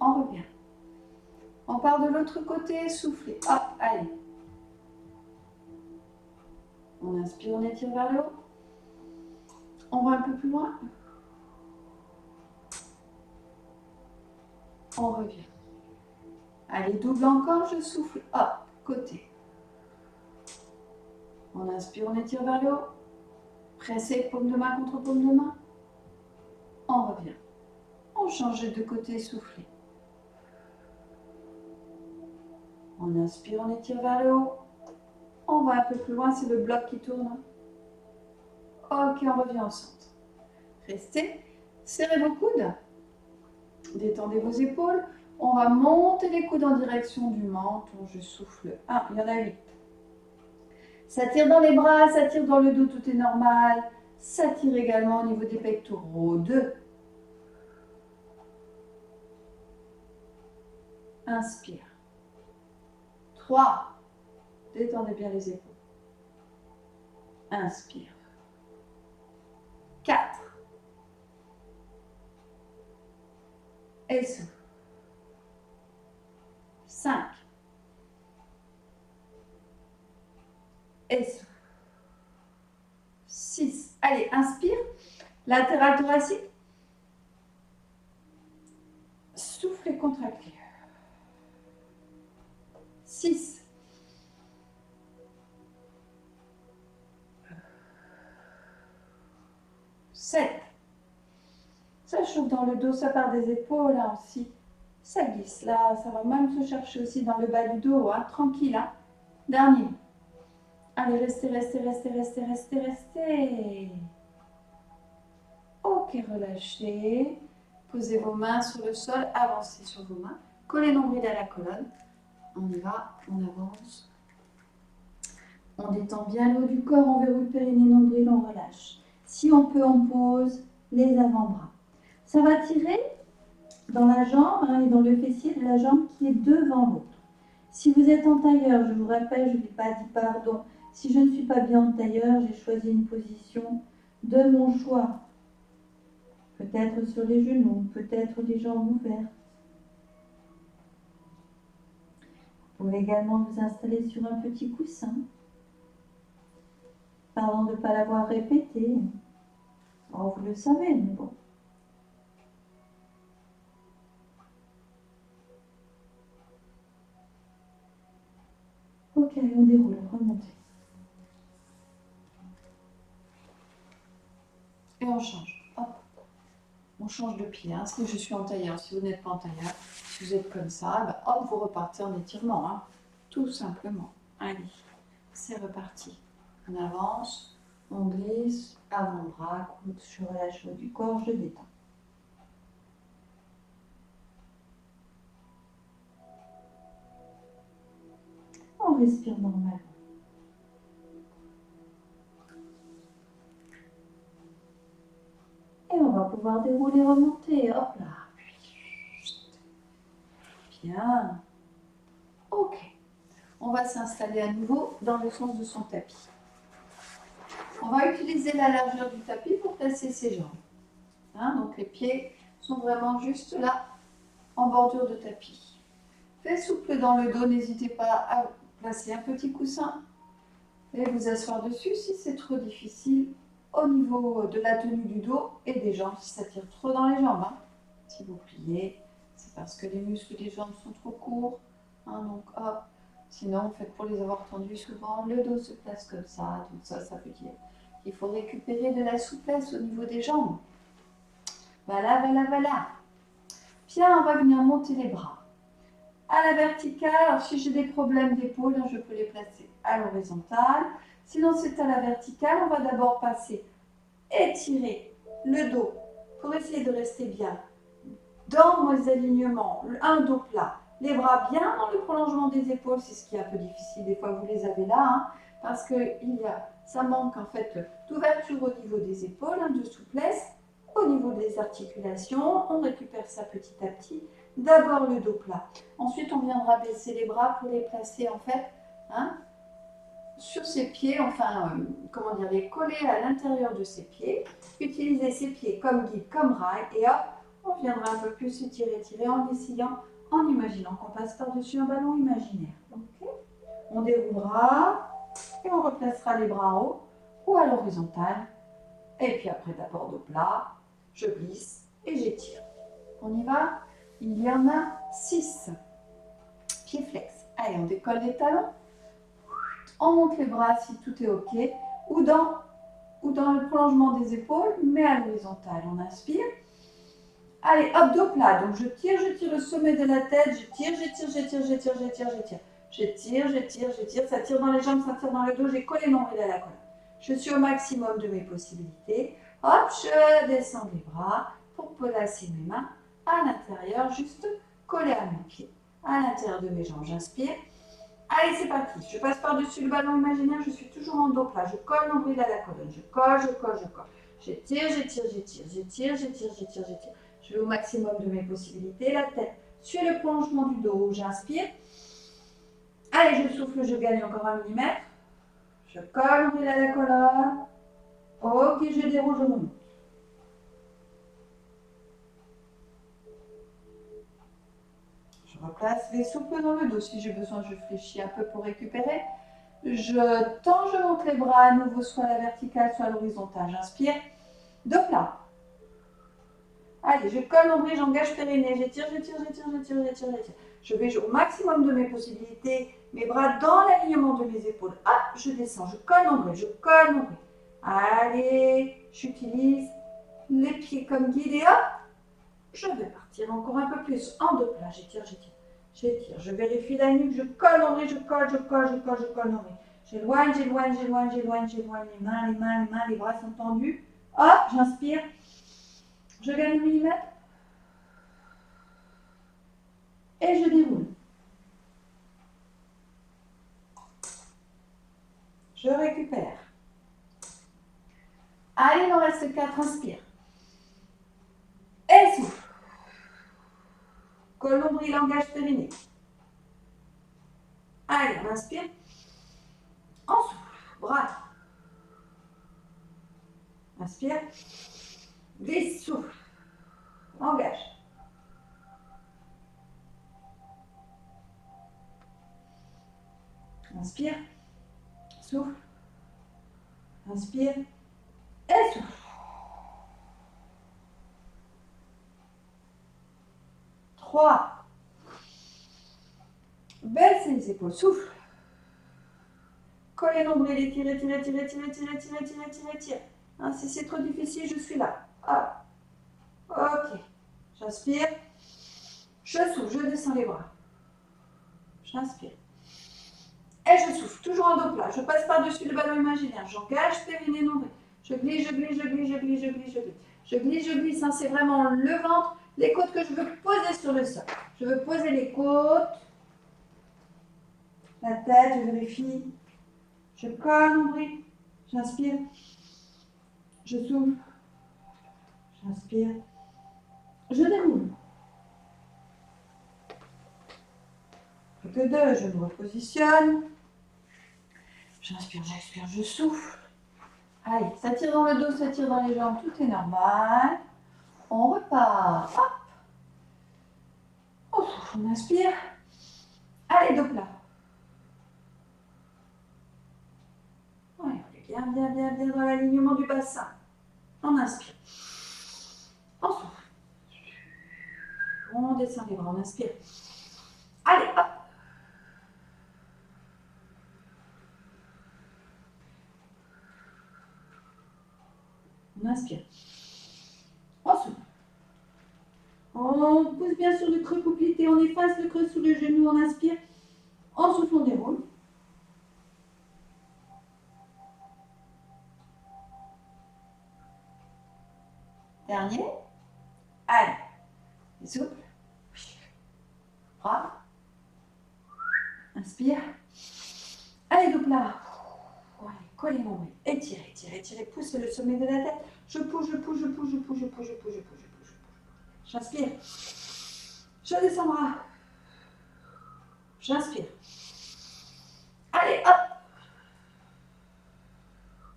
On revient. On part de l'autre côté, soufflez. Hop, allez. On inspire, on étire vers le haut. On va un peu plus loin. On revient. Allez, double encore, je souffle. Hop, côté. On inspire, on étire vers le haut. Pressez, paume de main contre paume de main. On revient. On change de côté, soufflez. On inspire, on étire vers le haut. On va un peu plus loin, c'est le bloc qui tourne. Ok, on revient au centre. Restez, serrez vos coudes. Détendez vos épaules. On va monter les coudes en direction du menton. Je souffle. 1, il y en a 8. Ça tire dans les bras, ça tire dans le dos, tout est normal. Ça tire également au niveau des pectoraux. 2. Inspire. 3. Détendez bien les épaules. Inspire. 4. Et souffle. 5. Et souffle. 6. Allez, inspire. Latéral thoracique. Souffle et contractez. 6. 7. Ça chauffe dans le dos, ça part des épaules là aussi. Ça glisse là, ça va même se chercher aussi dans le bas du dos, hein. Tranquille. Hein. Dernier. Allez, restez, restez, restez, restez, restez, restez. Ok, relâchez. Posez vos mains sur le sol, avancez sur vos mains. Collez nombril à la colonne. On y va, on avance. On détend bien le haut du corps, on verrouille le périnée, nombril, on relâche. Si on peut, on pose les avant-bras. Ça va tirer dans la jambe et dans le fessier de la jambe qui est devant l'autre. Si vous êtes en tailleur, je vous rappelle, je n'ai pas dit pardon. Si je ne suis pas bien en tailleur, j'ai choisi une position de mon choix. Peut-être sur les genoux, peut-être les jambes ouvertes. Vous pouvez également vous installer sur un petit coussin. Pardon de ne pas l'avoir répété. Oh, vous le savez, mais bon. Ok, on déroule, remontez. Et on change. Hop. On change de pied. Hein. Si je suis en tailleur, si vous n'êtes pas en tailleur, si vous êtes comme ça, bah, hop, vous repartez en étirement. Hein. Tout simplement. Allez, c'est reparti. On avance, on glisse, avant-bras, coude, je relâche le haut du corps, je détends. On respire normalement. Et on va pouvoir dérouler, remonter. Hop là. Bien. Ok. On va s'installer à nouveau dans le sens de son tapis. On va utiliser la largeur du tapis pour placer ses jambes. Hein, donc les pieds sont vraiment juste là, en bordure de tapis. Faites souple dans le dos, n'hésitez pas à placer un petit coussin et vous asseoir dessus si c'est trop difficile au niveau de la tenue du dos et des jambes, si ça tire trop dans les jambes. Hein. Si vous pliez, c'est parce que les muscles des jambes sont trop courts. Hein, donc hop. Sinon, en fait, pour les avoir tendus, souvent le dos se place comme ça. Donc ça veut dire qu'il faut récupérer de la souplesse au niveau des jambes. Voilà, voilà, voilà. Bien, on va venir monter les bras. À la verticale, alors si j'ai des problèmes d'épaule, je peux les placer à l'horizontale. Sinon, c'est à la verticale. On va d'abord passer, étirer le dos pour essayer de rester bien dans nos alignements. Un dos plat, les bras bien dans le prolongement des épaules. C'est ce qui est un peu difficile. Des fois, vous les avez là, hein, parce que ça manque en fait d'ouverture au niveau des épaules, de souplesse. Au niveau des articulations, on récupère ça petit à petit. D'abord le dos plat. Ensuite, on viendra baisser les bras pour les placer en fait sur ses pieds, comment dire, les coller à l'intérieur de ses pieds. Utiliser ses pieds comme guide, comme rail, et hop, on viendra un peu plus étirer en essayant, en imaginant qu'on passe par-dessus un ballon imaginaire. Okay. On déroulera et on replacera les bras en haut ou à l'horizontale. Et puis après, d'abord dos plat, je glisse et j'étire. On y va? Il y en a 6. Pieds flex. Allez, on décolle les talons. On monte les bras si tout est OK. Ou dans le prolongement des épaules, mais à l'horizontale. On inspire. Allez, hop, dos plat. Donc je tire le sommet de la tête. Je tire. Ça tire dans les jambes, ça tire dans le dos. J'ai collé nombril à la colonne. Je suis au maximum de mes possibilités. Hop, je descends les bras pour placer mes mains à l'intérieur, juste collées à mes pieds, à l'intérieur de mes jambes. J'inspire. Allez, c'est parti. Je passe par-dessus le ballon imaginaire. Je suis toujours en dos plat. Je colle nombril à la colonne. Je colle. J'étire. Je vais au maximum de mes possibilités. La tête suit le prolongement du dos. J'inspire. Allez, je souffle. Je gagne encore 1 millimètre. Je colle nombril à la colonne. Ok, je déroule, je remonte. Je replace les souples dans le dos. Si j'ai besoin, je fléchis un peu pour récupérer. Je tends, je monte les bras à nouveau, soit à la verticale, soit à l'horizontale. J'inspire. Dos plat. Allez, je colle nombril, j'engage périnée. J'étire. Je vais au maximum de mes possibilités. Mes bras dans l'alignement de mes épaules. Hop, je descends. Je colle nombril. Allez, j'utilise les pieds comme guide et hop, je vais partir encore un peu plus en dos plat. J'étire. Je vérifie la nuque. Je colle nombril. Je colle nombril. J'éloigne les mains, les bras sont tendus. Hop, j'inspire. Je gagne 1 millimètre. Et je déroule. Je récupère. Allez, il en reste 4. Inspire. Et souffle. Colle nombril, engage périnée. Allez, on inspire. On souffle. Bras. Inspire. Glisse, souffle. Engage. Inspire. Souffle. Inspire. Et souffle. Trois. Baissez les épaules. Souffle. Collez nombril, étirez. Hein, si c'est trop difficile, je suis là. Hop. Ok. J'inspire. Je souffle. Je descends les bras. J'inspire. Et je souffle. Toujours en dos plat. Je passe par-dessus le ballon imaginaire. J'engage périnée nombril. Je glisse. Je glisse. Hein, c'est vraiment le ventre, les côtes que je veux poser sur le sol. Je veux poser les côtes. La tête, je vérifie. Je colle nombril. J'inspire. Je souffle. J'inspire. Je déroule. Plus que 2, je me repositionne. J'inspire, je souffle. Allez, ça tire dans le dos, ça tire dans les jambes, tout est normal. On repart. Hop. On souffle, on inspire. Allez, dos plat. Ouais, on est bien dans l'alignement du bassin. On inspire. On souffle. On descend les bras, on inspire. Allez, hop. On inspire. On souffle. On pousse bien sur le creux poplité, on efface le creux sous le genou, on inspire. On souffle, on déroule. Dernier. Allez. Souffle. Bras. Inspire. Allez, dos plat. Allez, collez nombril. Étirez. Poussez le sommet de la tête. Je pousse. J'inspire. Je descends bras. J'inspire. Allez, hop.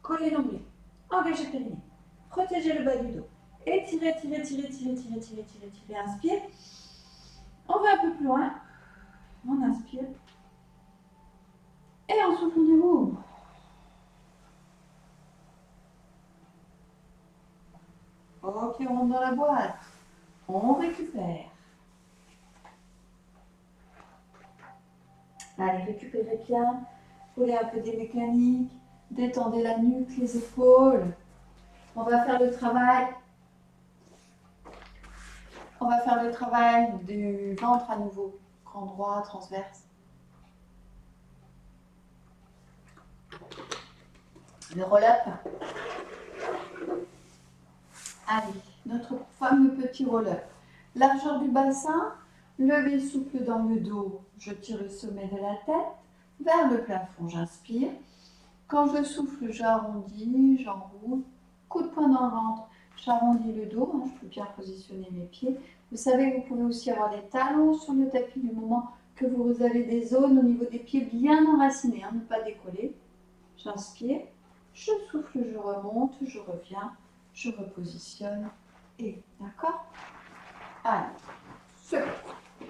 Collez nombril. Engagez périnée. Protégez le bas du dos. Étirez. Inspire. On va un peu plus loin. On inspire. Et on souffle, on déroule. Ok, on rentre dans la boîte. On récupère. Allez, récupérez bien. Roulez un peu des mécaniques. Détendez la nuque, les épaules. On va faire le travail. On va faire le travail du ventre à nouveau. Grand droit, transverse. Le roll-up. Allez, notre fameux petit roll-up. Largeur du bassin, levez souple dans le dos. Je tire le sommet de la tête vers le plafond. J'inspire. Quand je souffle, j'arrondis, j'enroule. Coup de poing dans le ventre, j'arrondis le dos. Je peux bien positionner mes pieds. Vous savez que vous pouvez aussi avoir les talons sur le tapis du moment que vous avez des zones au niveau des pieds bien enracinées, ne pas décoller. J'inspire, je souffle, je remonte, je reviens, je repositionne et d'accord. Allez, c'est bon.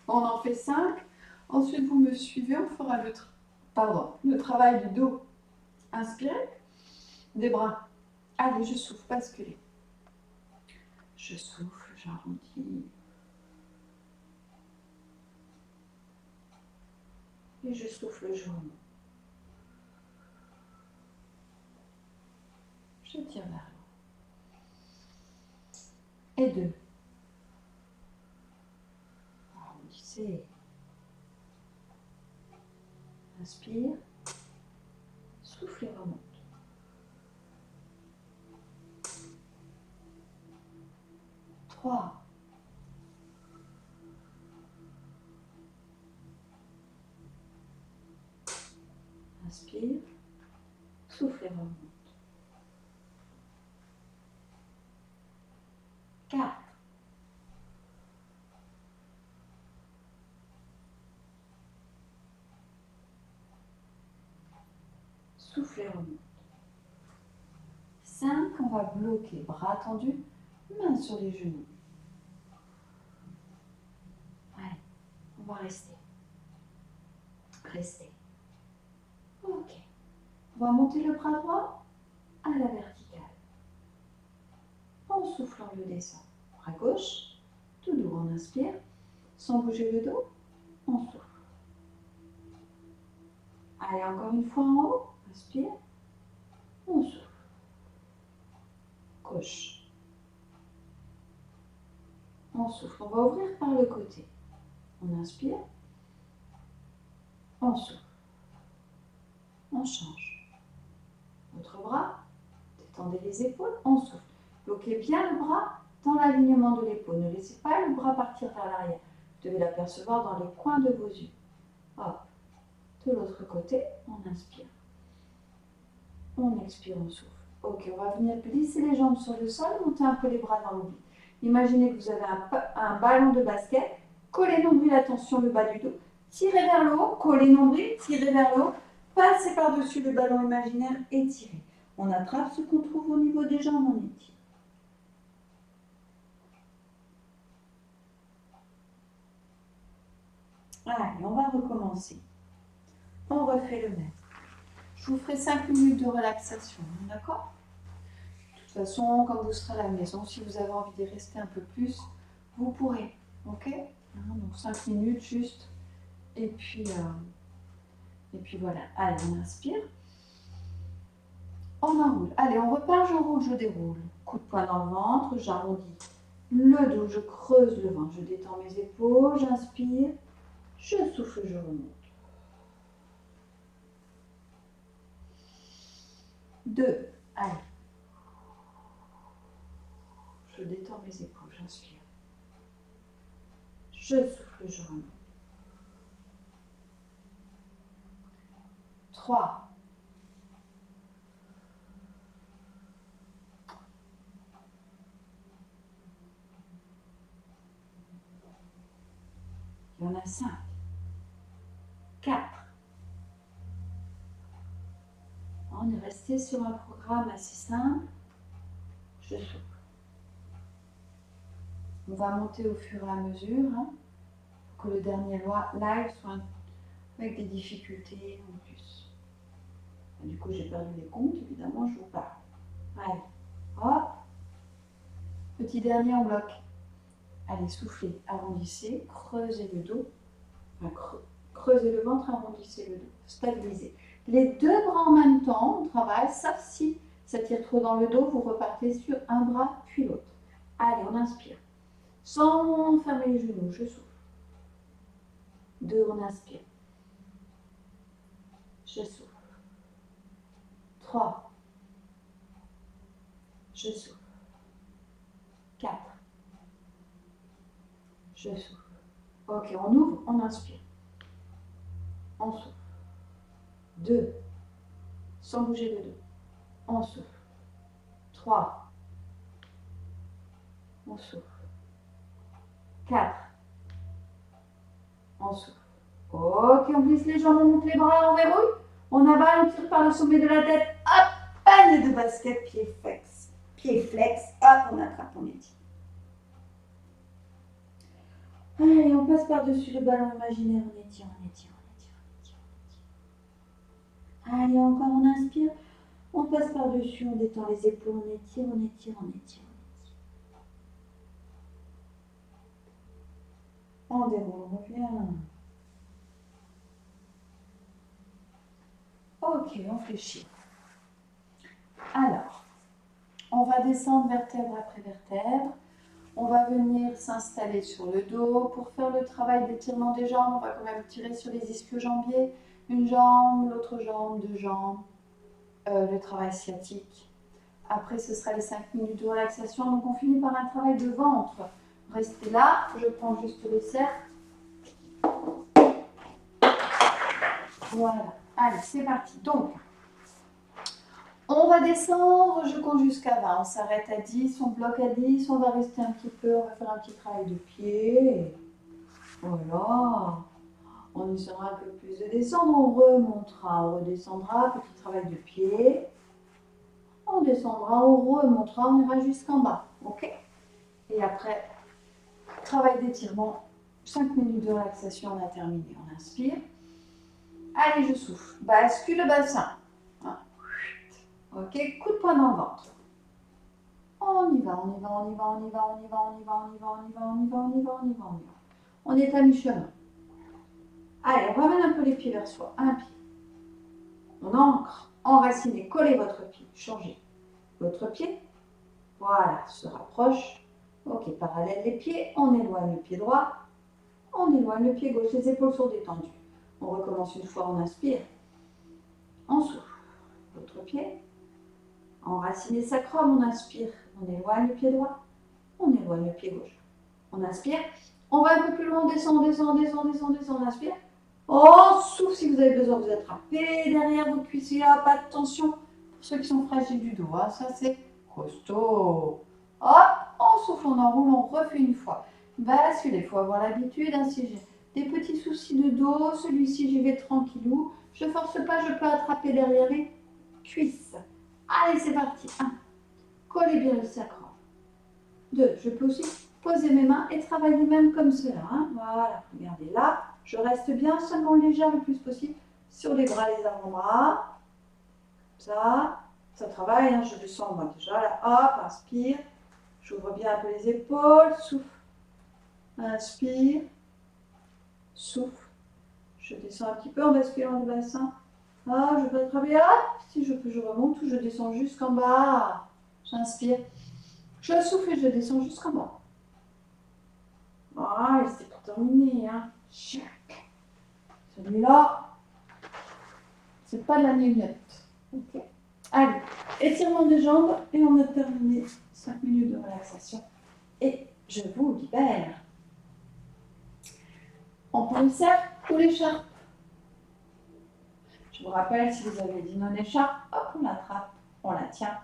On en fait 5. Ensuite, vous me suivez, on fera le travail du dos. Inspirez, des bras. Allez, je souffle, basculez. Je souffle, j'arrondis. Et je souffle, je remonte. Je tire vers l'eau. Et 2. Arrondissez. Inspire. Souffle et remonte. 3. Inspire. Souffle et remonte. 4. Souffle et remonte. 5. On va bloquer. Bras tendus, mains sur les genoux. Allez, on va rester. Restez. Ok. On va monter le bras droit à la verticale. En soufflant, le descend. Bras gauche, tout doux, on inspire. Sans bouger le dos, on souffle. Allez, encore une fois en haut. Inspire. On souffle. Gauche. On souffle. On va ouvrir par le côté. On inspire. On souffle. On change. L'autre bras. Détendez les épaules. On souffle. Bloquez bien le bras dans l'alignement de l'épaule. Ne laissez pas le bras partir vers l'arrière. Vous devez l'apercevoir dans les coins de vos yeux. Hop. De l'autre côté, on inspire. On expire, on souffle. Ok, on va venir glisser les jambes sur le sol, monter un peu les bras dans l'oubli. Imaginez que vous avez un ballon de basket, collez nombril, attention, le bas du dos, tirez vers le haut, collez nombril, tirez vers le haut, passez par-dessus le ballon imaginaire et tirez. On attrape ce qu'on trouve au niveau des jambes, on étire. Allez, on va recommencer. On refait le même. Je vous ferai 5 minutes de relaxation, d'accord? De toute façon, quand vous serez à la maison, si vous avez envie de rester un peu plus, vous pourrez, ok? Donc 5 minutes juste, et puis voilà. Allez, on inspire. On enroule. Allez, on repart, j'enroule, je déroule. Coup de poing dans le ventre, j'arrondis le dos, je creuse le ventre, je détends mes épaules, j'inspire, je souffle, je remonte. 2, allez. Je détends mes épaules, j'inspire. Je souffle, je remonte. 3. Il y en a 5. 4. On est resté sur un programme assez simple. Je souffle. On va monter au fur et à mesure pour que le dernier live soit avec des difficultés en plus. Du coup, j'ai perdu les comptes, évidemment, je vous parle. Allez, hop. Petit dernier, on bloque. Allez, soufflez, arrondissez, creusez le dos. Enfin, creusez le ventre, arrondissez le dos, stabilisez. Les deux bras en même temps, on travaille, sauf si ça tire trop dans le dos, vous repartez sur un bras puis l'autre. Allez, on inspire. Sans fermer les genoux, je souffle. 2, on inspire. Je souffle. 3. Je souffle. 4. Je souffle. Ok, on ouvre, on inspire. On souffle. 2. Sans bouger le dos. On souffle. 3. On souffle. 4. On souffle. Ok, on glisse les jambes, on monte les bras, on verrouille. On avale, on tire par le sommet de la tête. Hop, panier de basket, pied flex. Pied flex, hop, on attrape, on étire. Allez, on passe par-dessus le ballon imaginaire, on étire, on étire, on étire, on étire, on étire. Allez, encore, on inspire. On passe par-dessus, on détend les épaules, on étire, on étire, on étire, on étire. On déroule, on revient. Ok, on fléchit. Alors, on va descendre vertèbre après vertèbre. On va venir s'installer sur le dos. Pour faire le travail d'étirement des jambes, on va quand même tirer sur les ischio-jambiers. Une jambe, l'autre jambe, 2 jambes. Le travail sciatique. Après, ce sera les 5 minutes de relaxation. Donc, on finit par un travail de ventre. Restez là. Je prends juste les cercles. Voilà. Allez, c'est parti. Donc, on va descendre, je compte jusqu'à 20. On s'arrête à 10, on bloque à 10. On va rester un petit peu, on va faire un petit travail de pied. Voilà. On essaiera un peu plus de descendre. On remontera, on redescendra. Petit travail de pied. On descendra, on remontera, on ira jusqu'en bas. Ok? Et après, travail d'étirement. 5 minutes de relaxation, on a terminé. On inspire. Allez, je souffle. Bascule le bassin. Ok, coup de poing dans le ventre. On y va, on y va, on y va, on y va, on y va, on y va, on y va, on y va, on y va, on y va, on y va, on y va. On est à mi-chemin. Allez, on ramène un peu les pieds vers soi. Un pied. On ancre, enracinez, collez votre pied. Changez votre pied. Voilà, se rapproche. Ok, parallèle les pieds. On éloigne le pied droit. On éloigne le pied gauche. Les épaules sont détendues. On recommence une fois, on inspire. On souffle. Votre pied. Enracinez sacrum, on inspire. On éloigne le pied droit. On éloigne le pied gauche. On inspire. On va un peu plus loin, on descend, descend, descend, descend, descend, on inspire. On souffle si vous avez besoin de vous attraper derrière vos cuisses. Pas de tension pour ceux qui sont fragiles du dos. Hein. Ça, c'est costaud. Hop, on souffle, on enroule, on refait une fois. Basculez, il faut avoir l'habitude. Hein, si j'ai des petits soucis de dos, celui-ci, j'y vais tranquillou. Je ne force pas, je peux attraper derrière les cuisses. Allez, c'est parti. 1. Collez bien le sacrum. 2. Je peux aussi poser mes mains et travailler même comme cela. Hein. Voilà, regardez là. Je reste bien, seulement légère le plus possible sur les bras, les avant-bras. Ça travaille. Hein. Je descends moi déjà. Là, hop, inspire. J'ouvre bien un peu les épaules. Souffle. Inspire. Souffle. Je descends un petit peu en basculant le bassin. Ah, je peux travailler. Hop, si je peux, je remonte ou je descends jusqu'en bas. J'inspire. Je souffle et je descends jusqu'en bas. Voilà, c'est pour terminer. Hein. Celui-là, c'est pas de la minute. Okay. Allez, étirement des jambes et on a terminé 5 minutes de relaxation. Et je vous libère. On prend le cercle ou l'écharpe. Je vous rappelle, si vous avez dit non écharpe, hop, on l'attrape, on la tient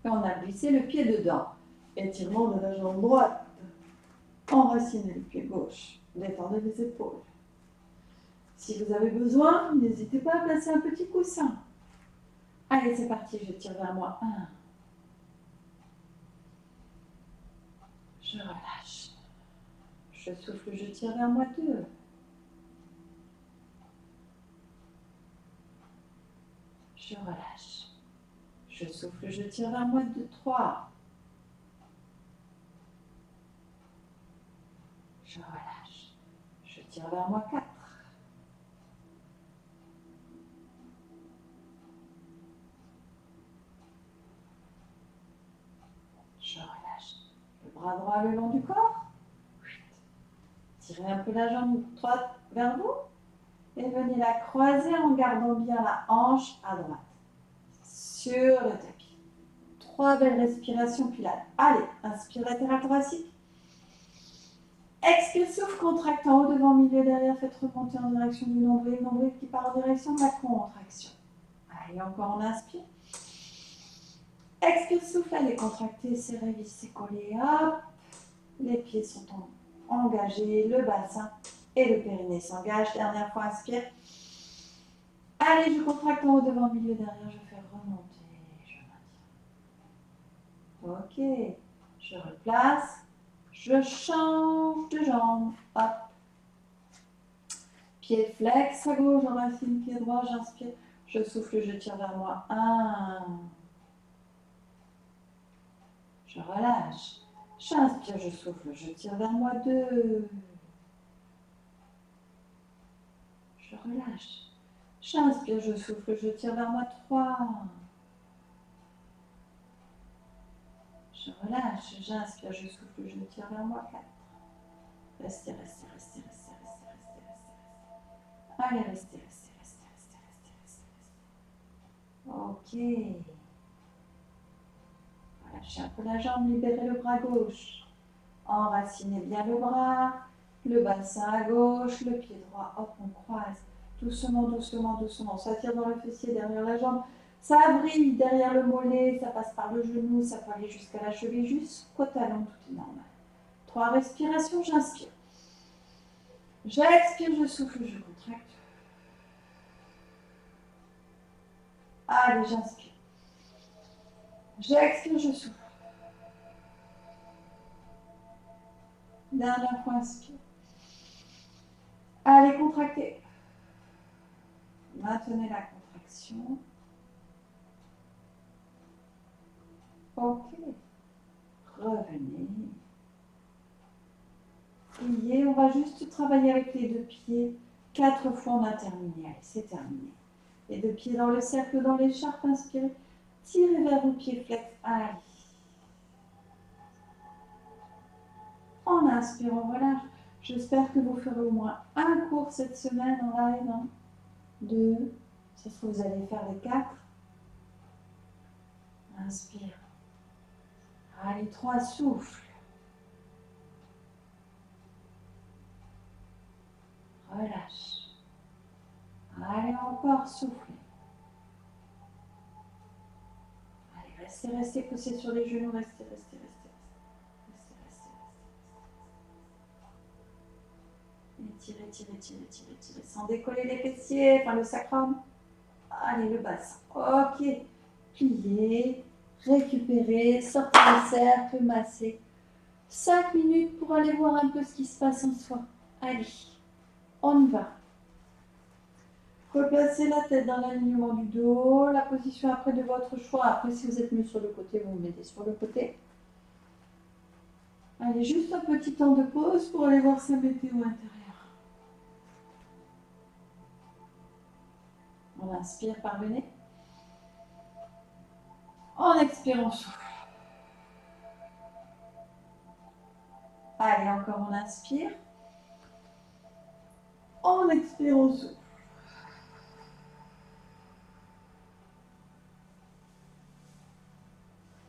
et on a glissé le pied dedans. Étirement de la jambe droite. Enracinez le pied gauche. Détendez les épaules. Si vous avez besoin, n'hésitez pas à placer un petit coussin. Allez, c'est parti, je tire vers moi. 1. Je relâche. Je souffle, je tire vers moi. 2. Je relâche. Je souffle, je tire vers moi. 2. 3. Je relâche. Je tire vers moi. 4. Bras droit le long du corps. Tirez un peu la jambe droite vers vous. Et venez la croiser en gardant bien la hanche à droite. Sur le tapis. 3 belles respirations pilates. Allez, inspire latéral thoracique. Expire, souffle, contracte en haut, devant, milieu, derrière. Faites remonter en direction du nombril qui part en direction de la contraction. Allez, encore on inspire. Expire, souffle, allez, contractez, serrez, vissez, collez, hop. Les pieds sont engagés, le bassin et le périnée s'engagent. Dernière fois, inspire. Allez, je contracte en haut, devant, milieu, derrière, je fais remonter, je maintiens. Ok, je replace, je change de jambe, hop. Pied flex à gauche, j'enracine, pied droit, j'inspire, je souffle, je tire vers moi, 1. Je relâche, j'inspire, je souffle, je tire vers moi, 2. Je relâche. J'inspire, je souffle, je tire vers moi, 3. Je relâche, j'inspire, je souffle, je tire vers moi, 4. Restez, restez, restez, restez, restez, restez, restez. Allez, restez, restez, restez, restez, restez, restez. Ok. Relâchez un peu la jambe, libérez le bras gauche. Enracinez bien le bras, le bassin à gauche, le pied droit, hop, on croise. Doucement, doucement, doucement. Ça tire dans le fessier, derrière la jambe. Ça brille derrière le mollet, ça passe par le genou, ça peut aller jusqu'à la cheville, jusqu'au talon, tout est normal. 3 respirations, j'inspire. J'expire, je souffle, je contracte. Allez, j'inspire. J'expire, je souffle. Dernière fois, inspire. Allez, contractez. Maintenez la contraction. Ok. Revenez. Pliez. On va juste travailler avec les 2 pieds. 4 fois, on a terminé. Allez, c'est terminé. Les 2 pieds dans le cercle, dans l'écharpe. Inspirez. Tirez vers vos pieds flex. Allez. En inspirant, relâche. J'espère que vous ferez au moins un cours cette semaine en live. 2. Ça se trouve, vous allez faire les 4. Inspire. Allez, 3, souffle. Relâche. Allez, encore, souffle. Allez, restez, restez, poussez sur les genoux, restez, restez, restez. Restez, restez, restez. Et tirez, tirez, tirez, tirez, tirez, sans décoller les fessiers, enfin le sacrum. Allez, le bassin. Ok. Pliez, récupérez, sortez le cercle, massez. 5 minutes pour aller voir un peu ce qui se passe en soi. Allez, on y va. Replacez la tête dans l'alignement du dos, la position après de votre choix. Après, si vous êtes mieux sur le côté, vous vous mettez sur le côté. Allez, juste un petit temps de pause pour aller voir sa météo intérieure. On inspire par le nez. En expirant, souffle. Allez, encore on inspire. En expirant, souffle.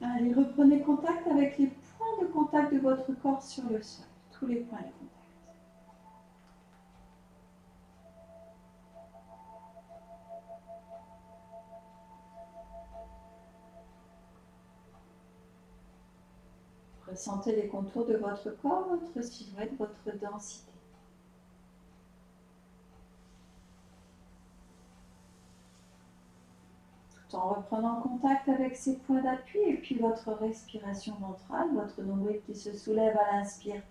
Allez, reprenez contact avec les points de contact de votre corps sur le sol. Tous les points de contact. Ressentez les contours de votre corps, votre silhouette, votre densité. Tout en reprenant contact avec ces points d'appui et puis votre respiration ventrale, votre nombril qui se soulève à l'inspire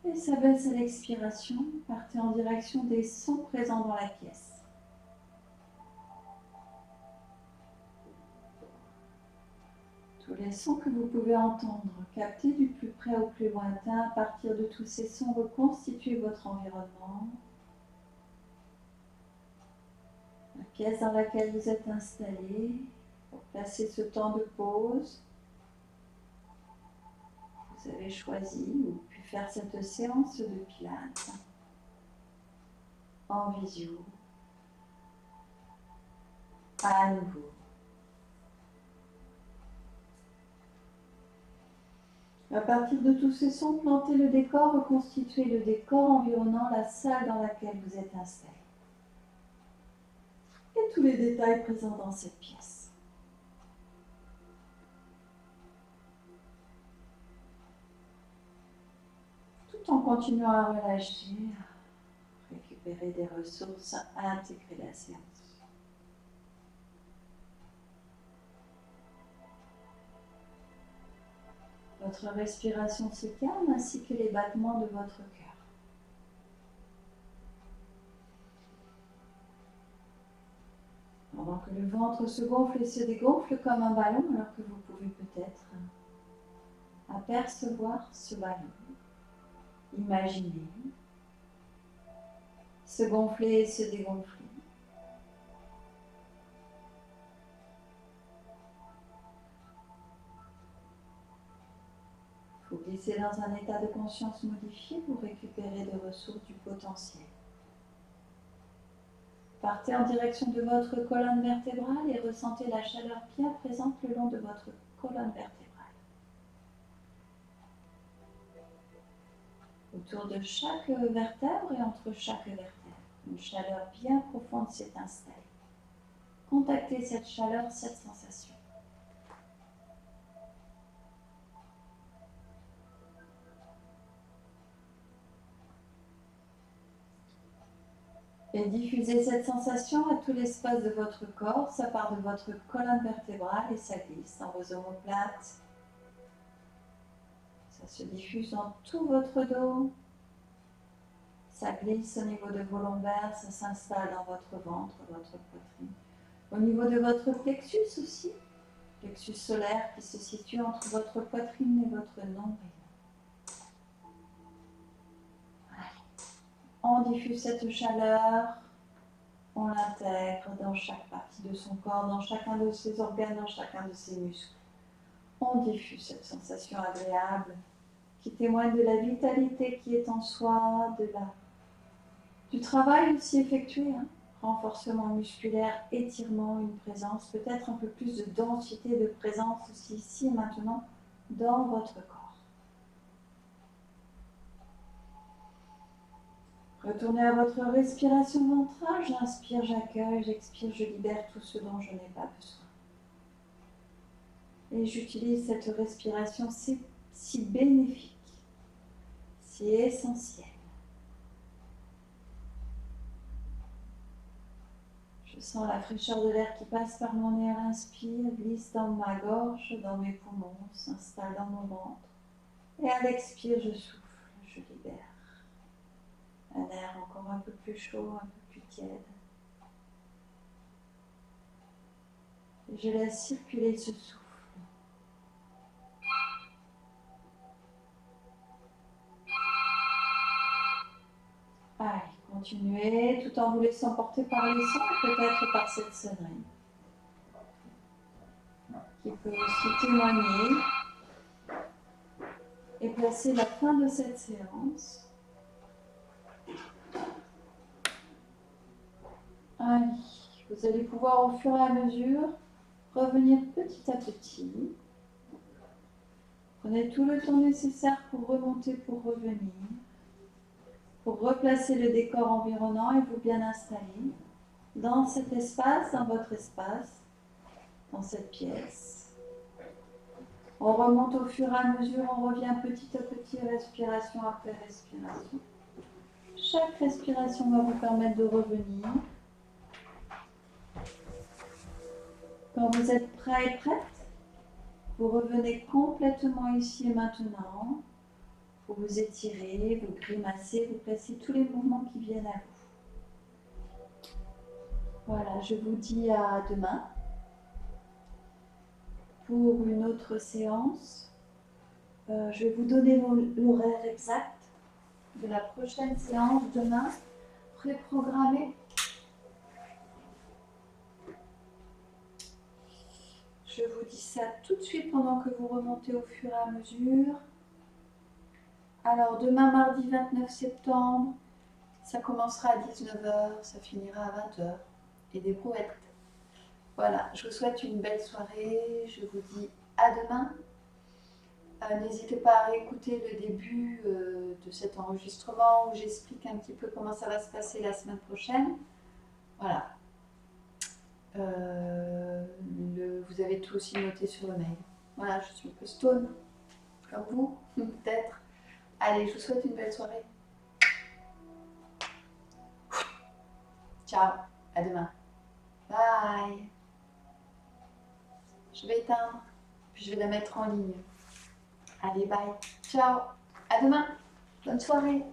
et s'abaisse à l'expiration. Partez en direction des sons présents dans la pièce. Tous les sons que vous pouvez entendre, captez du plus près au plus lointain. À partir de tous ces sons, reconstituez votre environnement. La pièce dans laquelle vous êtes installé. Pour placer ce temps de pause. vous avez choisi ou pu faire cette séance de pilates en visio à nouveau. À partir de tous ces sons, plantez le décor, reconstituez le décor environnant la salle dans laquelle vous êtes installé. Et tous les détails présents dans cette pièce. Tout en continuant à relâcher, à récupérer des ressources, à intégrer la séance. Votre respiration se calme ainsi que les battements de votre cœur. Pendant que le ventre se gonfle et se dégonfle comme un ballon, alors que vous pouvez peut-être apercevoir ce ballon. Imaginez se gonfler et se dégonfler. Vous glissez dans un état de conscience modifié pour récupérer des ressources du potentiel. Partez en direction de votre colonne vertébrale et ressentez la chaleur bien présente le long de votre colonne vertébrale. Autour de chaque vertèbre et entre chaque vertèbre, une chaleur bien profonde s'est installée. Contactez cette chaleur, cette sensation. Et diffusez cette sensation à tout l'espace de votre corps. Ça part de votre colonne vertébrale et ça glisse dans vos omoplates. Ça se diffuse dans tout votre dos. Ça glisse au niveau de vos lombaires, ça s'installe dans votre ventre, votre poitrine. Au niveau de votre plexus aussi, plexus solaire qui se situe entre votre poitrine et votre nombril. On diffuse cette chaleur, on l'intègre dans chaque partie de son corps, dans chacun de ses organes, dans chacun de ses muscles. On diffuse cette sensation agréable qui témoigne de la vitalité qui est en soi, du travail aussi effectué, renforcement musculaire, étirement, une présence, peut-être un peu plus de densité, de présence aussi ici et maintenant dans votre corps. Retournez à votre respiration ventrale, j'inspire, j'accueille, j'expire, je libère tout ce dont je n'ai pas besoin. Et j'utilise cette respiration si bénéfique, si essentielle. Je sens la fraîcheur de l'air qui passe par mon nez, inspire, glisse dans ma gorge, dans mes poumons, s'installe dans mon ventre. Et à l'expire, je souffle, je libère. Un air encore un peu plus chaud, un peu plus tiède. Et je laisse circuler ce souffle. Allez, continuez tout en vous laissant porter par les sons et peut-être par cette sonnerie qui peut aussi témoigner et placer la fin de cette séance. Allez, vous allez pouvoir au fur et à mesure revenir petit à petit. Prenez tout le temps nécessaire pour remonter, pour revenir, pour replacer le décor environnant et vous bien installer dans cet espace, dans votre espace, dans cette pièce. On remonte au fur et à mesure, on revient petit à petit, respiration après respiration. Chaque respiration va vous permettre de revenir. Quand vous êtes prêt et prête, vous revenez complètement ici et maintenant. Vous vous étirez, vous grimacez, vous placez tous les mouvements qui viennent à vous. Voilà, je vous dis à demain pour une autre séance. Je vais vous donner l'horaire exact de la prochaine séance demain, préprogrammée. Je vous dis ça tout de suite pendant que vous remontez au fur et à mesure. Alors, demain, mardi 29 septembre, ça commencera à 19 h, ça finira à 20 h. Et des brouettes. Voilà, je vous souhaite une belle soirée. Je vous dis à demain. N'hésitez pas à réécouter le début de cet enregistrement où j'explique un petit peu comment ça va se passer la semaine prochaine. Voilà. Vous avez tout aussi noté sur le mail. Voilà, je suis un peu stone, comme vous, peut-être. Allez, je vous souhaite une belle soirée. Ciao, à demain. Bye. Je vais éteindre, puis je vais la mettre en ligne. Allez, bye. Ciao. À demain. Bonne soirée.